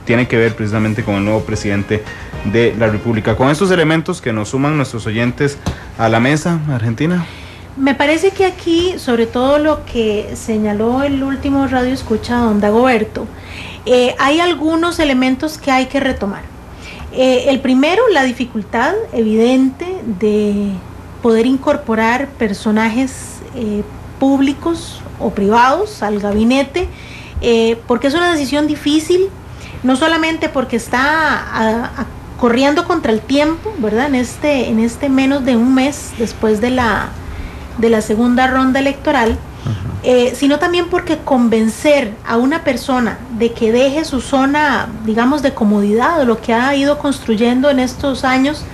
Tiene que ver precisamente con el nuevo presidente de la República. Con estos elementos que nos suman nuestros oyentes a la mesa, Argentina. Me parece que aquí, sobre todo lo que señaló el último radio escucha don Dagoberto, hay algunos elementos que hay que retomar. El primero, la dificultad evidente de poder incorporar personajes públicos o privados al gabinete, porque es una decisión difícil, no solamente porque está corriendo contra el tiempo, ¿verdad? En este menos de un mes después de la segunda ronda electoral, sino también porque convencer a una persona de que deje su zona, digamos, de comodidad, o lo que ha ido construyendo en estos años,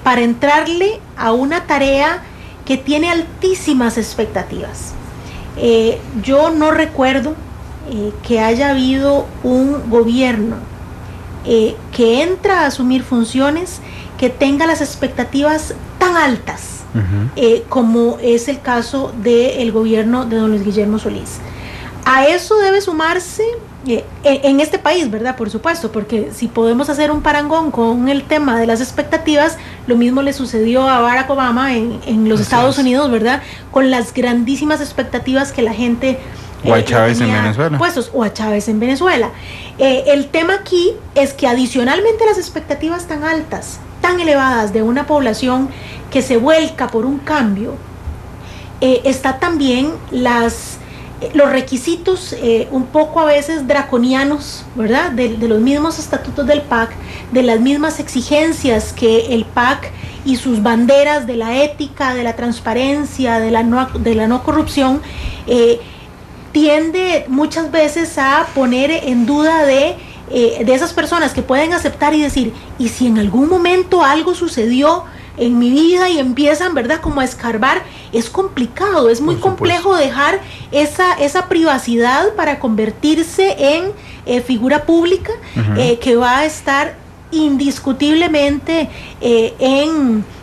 para entrarle a una tarea que tiene altísimas expectativas. Yo no recuerdo que haya habido un gobierno que entra a asumir funciones que tenga las expectativas tan altas como es el caso del gobierno de don Luis Guillermo Solís. A eso debe sumarse en este país, ¿verdad? Por supuesto, porque si podemos hacer un parangón con el tema de las expectativas, lo mismo le sucedió a Barack Obama en los Estados Unidos, ¿verdad? Con las grandísimas expectativas que la gente... o a Chávez en Venezuela. Puestos, o a Chávez en Venezuela. El tema aquí es que adicionalmente a las expectativas tan altas, tan elevadas de una población que se vuelca por un cambio, está también las los requisitos un poco a veces draconianos, ¿verdad? De los mismos estatutos del PAC, de las mismas exigencias que el PAC y sus banderas de la ética, de la transparencia, de la no corrupción, tiende muchas veces a poner en duda de esas personas que pueden aceptar y decir, y si en algún momento algo sucedió en mi vida, y empiezan, ¿verdad?, como a escarbar. Es complicado, es muy complejo dejar esa privacidad para convertirse en figura pública, que va a estar indiscutiblemente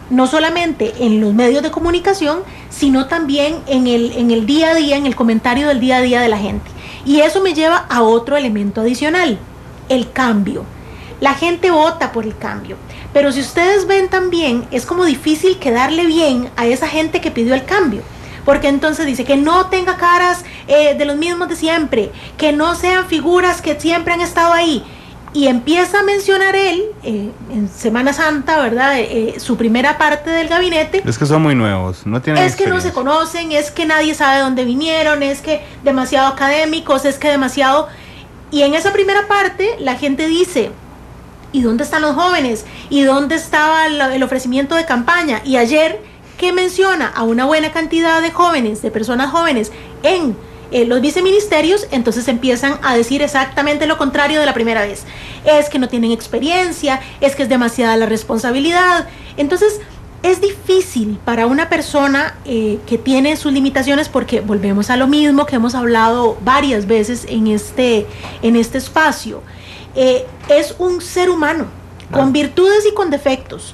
no solamente en los medios de comunicación, sino también en el día a día, en el comentario del día a día de la gente. Y eso me lleva a otro elemento adicional, el cambio. La gente vota por el cambio, pero si ustedes ven también, es como difícil quedarle bien a esa gente que pidió el cambio, porque entonces dice que no tenga caras de los mismos de siempre, que no sean figuras que siempre han estado ahí, y empieza a mencionar él, en Semana Santa, ¿verdad?, su primera parte del gabinete. Es que son muy nuevos, no tienen Es que no se conocen, es que nadie sabe dónde vinieron, es que demasiado académicos, es que demasiado... Y en esa primera parte la gente dice... ¿Y dónde están los jóvenes? ¿Y dónde estaba el ofrecimiento de campaña? Y ayer, que menciona a una buena cantidad de jóvenes, de personas jóvenes en los viceministerios, entonces empiezan a decir exactamente lo contrario de la primera vez. Es que no tienen experiencia, es que es demasiada la responsabilidad. Entonces, es difícil para una persona que tiene sus limitaciones, porque volvemos a lo mismo que hemos hablado varias veces en este espacio. Es un ser humano, con virtudes y con defectos,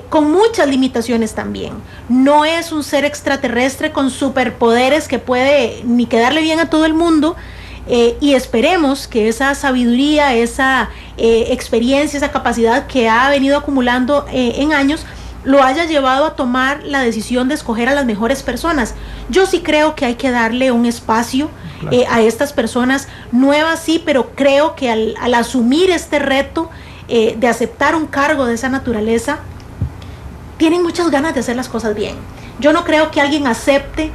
con muchas limitaciones también. No es un ser extraterrestre con superpoderes que puede ni quedarle bien a todo el mundo, y esperemos que esa sabiduría, esa experiencia, esa capacidad que ha venido acumulando en años, lo haya llevado a tomar la decisión de escoger a las mejores personas. Yo sí creo que hay que darle un espacio a estas personas nuevas, sí, pero creo que al asumir este reto de aceptar un cargo de esa naturaleza, tienen muchas ganas de hacer las cosas bien. Yo no creo que alguien acepte,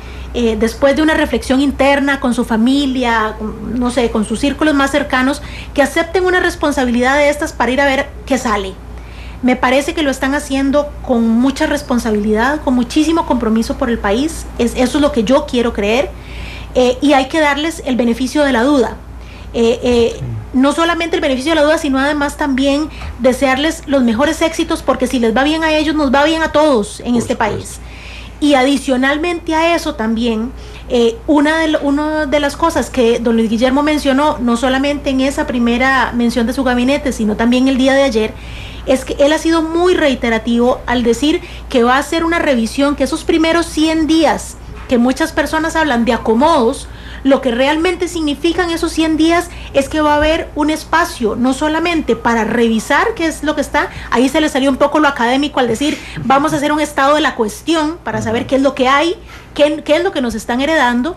después de una reflexión interna con su familia, no sé, con sus círculos más cercanos, que acepten una responsabilidad de estas para ir a ver qué sale. Me parece que lo están haciendo con mucha responsabilidad, con muchísimo compromiso por el país. Eso es lo que yo quiero creer. Y hay que darles el beneficio de la duda. No solamente el beneficio de la duda, sino además también desearles los mejores éxitos, porque si les va bien a ellos, nos va bien a todos en este país. Y adicionalmente a eso también, una de las cosas que don Luis Guillermo mencionó, no solamente en esa primera mención de su gabinete, sino también el día de ayer, es que él ha sido muy reiterativo al decir que va a hacer una revisión, que esos primeros 100 días que muchas personas hablan de acomodos, lo que realmente significan esos 100 días es que va a haber un espacio, no solamente para revisar qué es lo que está, ahí se le salió un poco lo académico al decir, vamos a hacer un estado de la cuestión para saber qué es lo que hay, qué es lo que nos están heredando,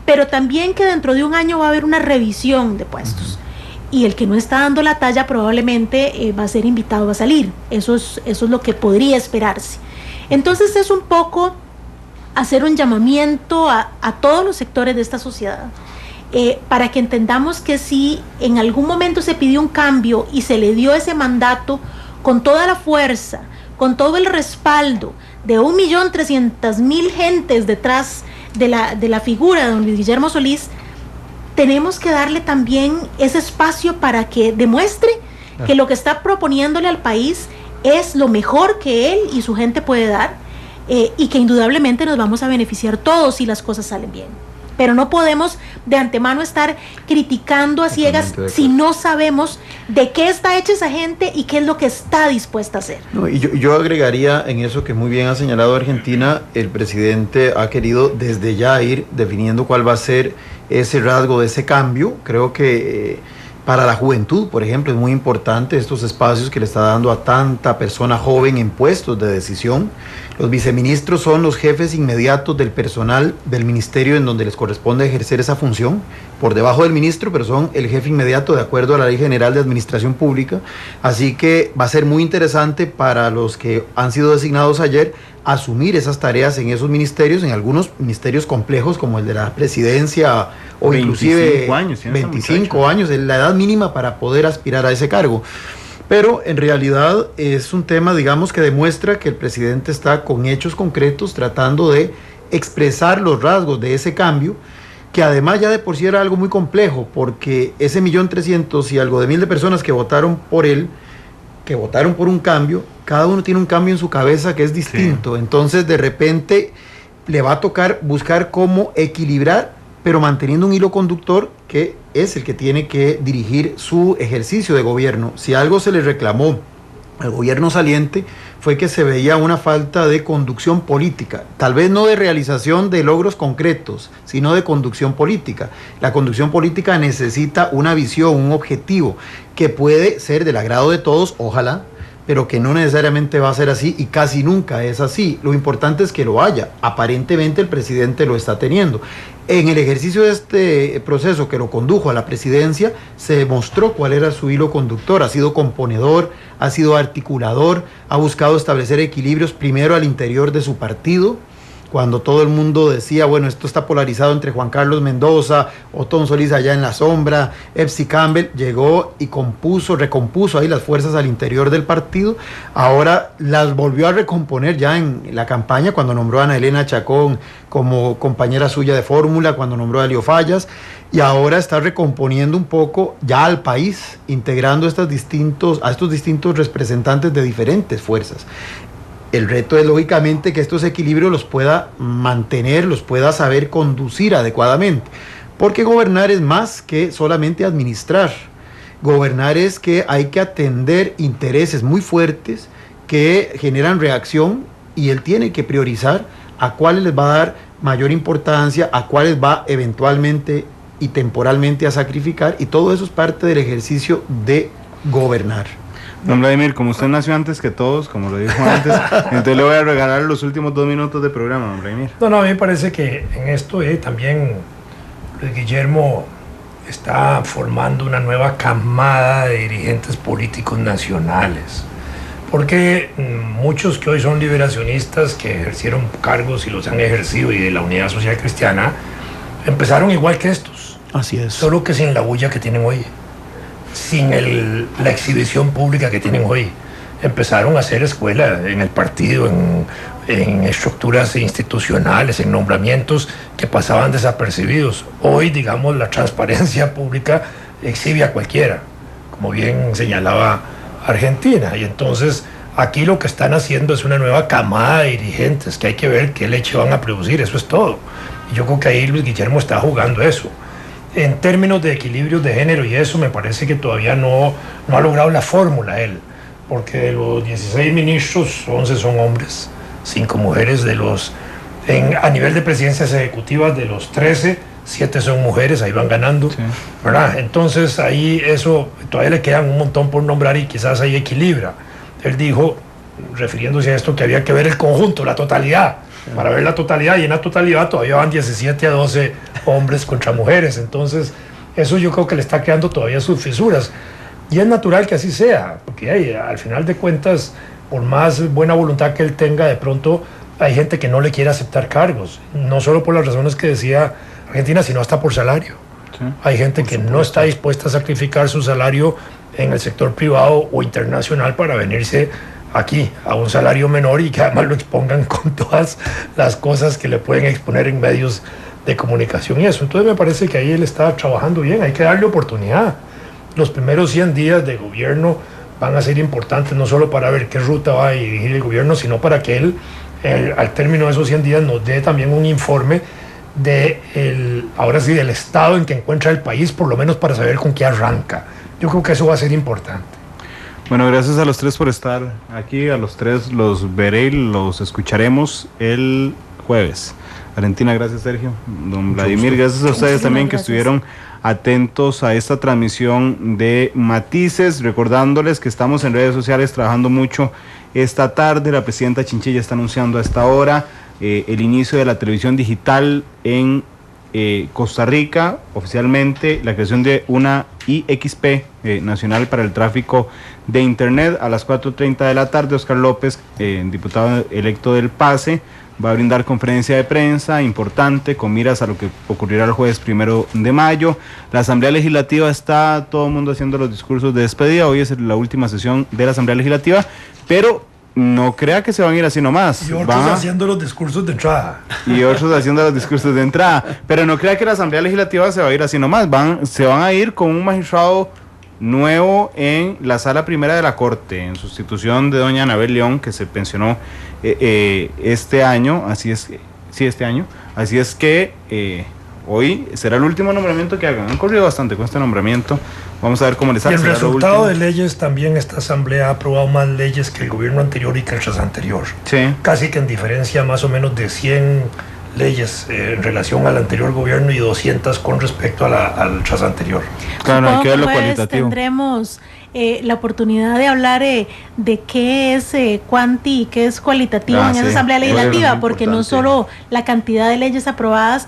pero también que dentro de un año va a haber una revisión de puestos. Y el que no está dando la talla probablemente va a ser invitado a salir. Eso es lo que podría esperarse. Entonces es un poco hacer un llamamiento a todos los sectores de esta sociedad, para que entendamos que si en algún momento se pidió un cambio y se le dio ese mandato con toda la fuerza, con todo el respaldo de 1.300.000 gentes detrás de la figura de don Luis Guillermo Solís, tenemos que darle también ese espacio para que demuestre que lo que está proponiéndole al país es lo mejor que él y su gente puede dar, y que indudablemente nos vamos a beneficiar todos si las cosas salen bien. Pero no podemos de antemano estar criticando a ciegas si no sabemos de qué está hecha esa gente y qué es lo que está dispuesta a hacer. No, y yo agregaría en eso que muy bien ha señalado Argentina, el presidente ha querido desde ya ir definiendo cuál va a ser ese rasgo de ese cambio. Creo que para la juventud, por ejemplo, es muy importante estos espacios que le está dando a tanta persona joven en puestos de decisión. Los viceministros son los jefes inmediatos del personal del ministerio en donde les corresponde ejercer esa función, por debajo del ministro, pero son el jefe inmediato de acuerdo a la Ley General de Administración Pública. Así que va a ser muy interesante para los que han sido designados ayer asumir esas tareas en esos ministerios, en algunos ministerios complejos como el de la presidencia o 25 inclusive años, 25 años, es la edad mínima para poder aspirar a ese cargo. Pero en realidad es un tema, digamos, que demuestra que el presidente está con hechos concretos tratando de expresar los rasgos de ese cambio, que además ya de por sí era algo muy complejo, porque ese 1.300.000 y algo de personas que votaron por él, que votaron por un cambio, cada uno tiene un cambio en su cabeza que es distinto. Sí. Entonces de repente le va a tocar buscar cómo equilibrar, pero manteniendo un hilo conductor que es el que tiene que dirigir su ejercicio de gobierno. Si algo se le reclamó al gobierno saliente fue que se veía una falta de conducción política, tal vez no de realización de logros concretos, sino de conducción política. La conducción política necesita una visión, un objetivo, que puede ser del agrado de todos, ojalá, pero que no necesariamente va a ser así y casi nunca es así. Lo importante es que lo haya. Aparentemente el presidente lo está teniendo. En el ejercicio de este proceso que lo condujo a la presidencia, se mostró cuál era su hilo conductor. Ha sido componedor, ha sido articulador, ha buscado establecer equilibrios primero al interior de su partido, cuando todo el mundo decía, bueno, esto está polarizado entre Juan Carlos Mendoza, Otón Solís allá en la sombra, Epsi Campbell, llegó y recompuso ahí las fuerzas al interior del partido. Ahora las volvió a recomponer ya en la campaña, cuando nombró a Ana Elena Chacón como compañera suya de fórmula, cuando nombró a Elio Fallas, y ahora está recomponiendo un poco ya al país, integrando a estos distintos representantes de diferentes fuerzas. El reto es lógicamente que estos equilibrios los pueda mantener, los pueda saber conducir adecuadamente, porque gobernar es más que solamente administrar. Gobernar es que hay que atender intereses muy fuertes que generan reacción, y él tiene que priorizar a cuáles les va a dar mayor importancia, a cuáles va eventualmente y temporalmente a sacrificar, y todo eso es parte del ejercicio de gobernar. Don Vladimir, como usted nació antes que todos, como lo dijo antes, entonces le voy a regalar los últimos 2 minutos de programa, don Vladimir. No, a mí me parece que en esto también Luis Guillermo está formando una nueva camada de dirigentes políticos nacionales, porque muchos que hoy son liberacionistas, que ejercieron cargos y los han ejercido, y de la Unidad Social Cristiana, empezaron igual que estos. Así es. Solo que sin la bulla que tienen hoy, sin la exhibición pública que tienen hoy. Empezaron a hacer escuela en el partido, en estructuras institucionales, en nombramientos que pasaban desapercibidos. Hoy, digamos, la transparencia pública exhibe a cualquiera, como bien señalaba Argentina. Y entonces aquí lo que están haciendo es una nueva camada de dirigentes que hay que ver qué leche van a producir, eso es todo. Y yo creo que ahí Luis Guillermo está jugando eso. En términos de equilibrios de género y eso, me parece que todavía no ha logrado la fórmula él, porque de los 16 ministros, 11 son hombres, 5 mujeres. A nivel de presidencias ejecutivas, de los 13, 7 son mujeres, ahí van ganando, sí, ¿verdad? Entonces ahí eso, todavía le quedan un montón por nombrar y quizás ahí equilibra. Él dijo, refiriéndose a esto, que había que ver el conjunto, la totalidad, para ver la totalidad, y en la totalidad todavía van 17 a 12 hombres contra mujeres. Entonces eso yo creo que le está creando todavía sus fisuras, y es natural que así sea, porque al final de cuentas, por más buena voluntad que él tenga, de pronto hay gente que no le quiere aceptar cargos, no solo por las razones que decía Argentina, sino hasta por salario. Sí, hay gente que no está dispuesta a sacrificar su salario en el sector privado o internacional para venirse aquí a un salario menor, y que además lo expongan con todas las cosas que le pueden exponer en medios de comunicación y eso. Entonces me parece que ahí él está trabajando bien, hay que darle oportunidad. Los primeros 100 días de gobierno van a ser importantes, no solo para ver qué ruta va a dirigir el gobierno, sino para que él, al término de esos 100 días, nos dé también un informe ahora sí, del estado en que encuentra el país, por lo menos para saber con qué arranca. Yo creo que eso va a ser importante. Bueno, gracias a los tres por estar aquí. A los tres los veré y los escucharemos el jueves. Argentina, gracias Sergio. Don Vladimir, gracias a ustedes también que estuvieron atentos a esta transmisión de Matices, recordándoles que estamos en redes sociales trabajando mucho esta tarde. La presidenta Chinchilla está anunciando a esta hora el inicio de la televisión digital en Costa Rica, oficialmente, la creación de una IXP nacional para el tráfico de Internet. A las 4:30 de la tarde, Oscar López, diputado electo del PACE, va a brindar conferencia de prensa importante con miras a lo que ocurrirá el jueves 1 de mayo. La Asamblea Legislativa está todo el mundo haciendo los discursos de despedida. Hoy es la última sesión de la Asamblea Legislativa, pero no crea que se van a ir así nomás. Y otros haciendo los discursos de entrada. Y otros haciendo los discursos de entrada. Pero no crea que la Asamblea Legislativa se va a ir así nomás. Se van a ir con un magistrado nuevo en la Sala Primera de la Corte, en sustitución de doña Anabel León, que se pensionó este año. Este año. Así es que hoy será el último nombramiento que hagan. Han corrido bastante con este nombramiento. Vamos a ver cómo les sale. Y el resultado de leyes, también esta asamblea ha aprobado más leyes que el gobierno anterior y que el tras anterior. Sí. Casi que en diferencia más o menos de 100 leyes en relación al anterior gobierno y 200 con respecto al tras anterior. Claro, hay que ver lo Supongo que cualitativo. Tendremos la oportunidad de hablar de qué es cuanti y qué es cualitativo en esa Asamblea Legislativa, porque no solo la cantidad de leyes aprobadas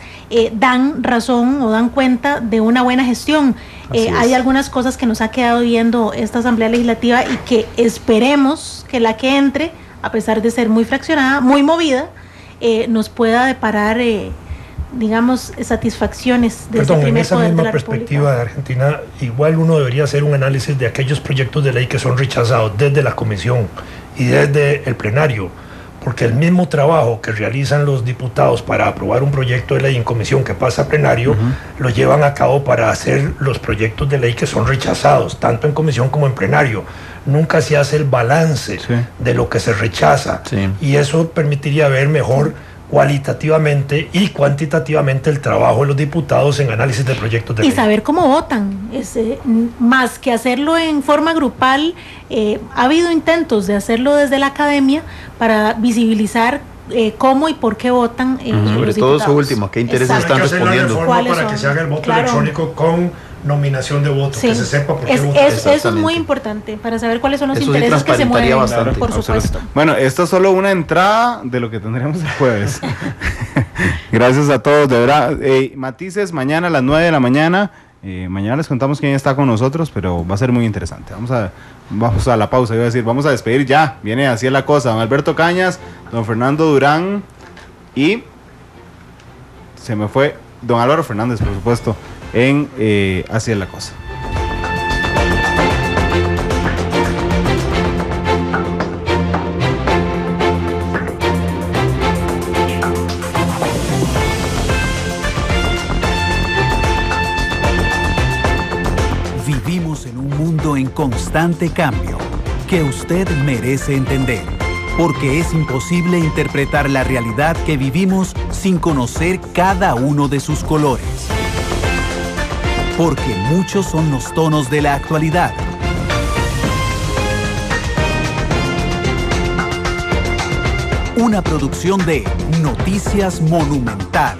dan razón o dan cuenta de una buena gestión. Hay algunas cosas que nos ha quedado viendo esta Asamblea Legislativa y que esperemos que la que entre, a pesar de ser muy fraccionada, muy movida, nos pueda deparar digamos, satisfacciones de Perdón, este primer en esa poder de misma la perspectiva de Argentina, igual uno debería hacer un análisis de aquellos proyectos de ley que son rechazados desde la comisión y desde el plenario, porque el mismo trabajo que realizan los diputados para aprobar un proyecto de ley en comisión que pasa a plenario, lo llevan a cabo para hacer los proyectos de ley que son rechazados, tanto en comisión como en plenario. Nunca se hace el balance de lo que se rechaza, y eso permitiría ver mejor cualitativamente y cuantitativamente el trabajo de los diputados en análisis de proyectos de ley. Y saber cómo votan, más que hacerlo en forma grupal. Ha habido intentos de hacerlo desde la academia para visibilizar cómo y por qué votan sobre los todo diputados. Eso último, ¿qué intereses están respondiendo? Para que se haga el voto electrónico con nominación de votos, que se sepa por qué votan. Eso es muy importante, para saber cuáles son los intereses que se mueven, bastante, por supuesto. Bueno, esto es solo una entrada de lo que tendremos el jueves. Gracias a todos, de verdad. Matices, mañana a las 9 de la mañana. Mañana les contamos quién está con nosotros, pero va a ser muy interesante. Vamos a la pausa, iba a decir, vamos a despedir ya. Viene así la cosa. Don Alberto Cañas, don Fernando Durán y se me fue don Álvaro Fernández, por supuesto, en Así es la cosa. Vivimos en un mundo en constante cambio que usted merece entender, porque es imposible interpretar la realidad que vivimos sin conocer cada uno de sus colores. Porque muchos son los tonos de la actualidad. Una producción de Noticias Monumental.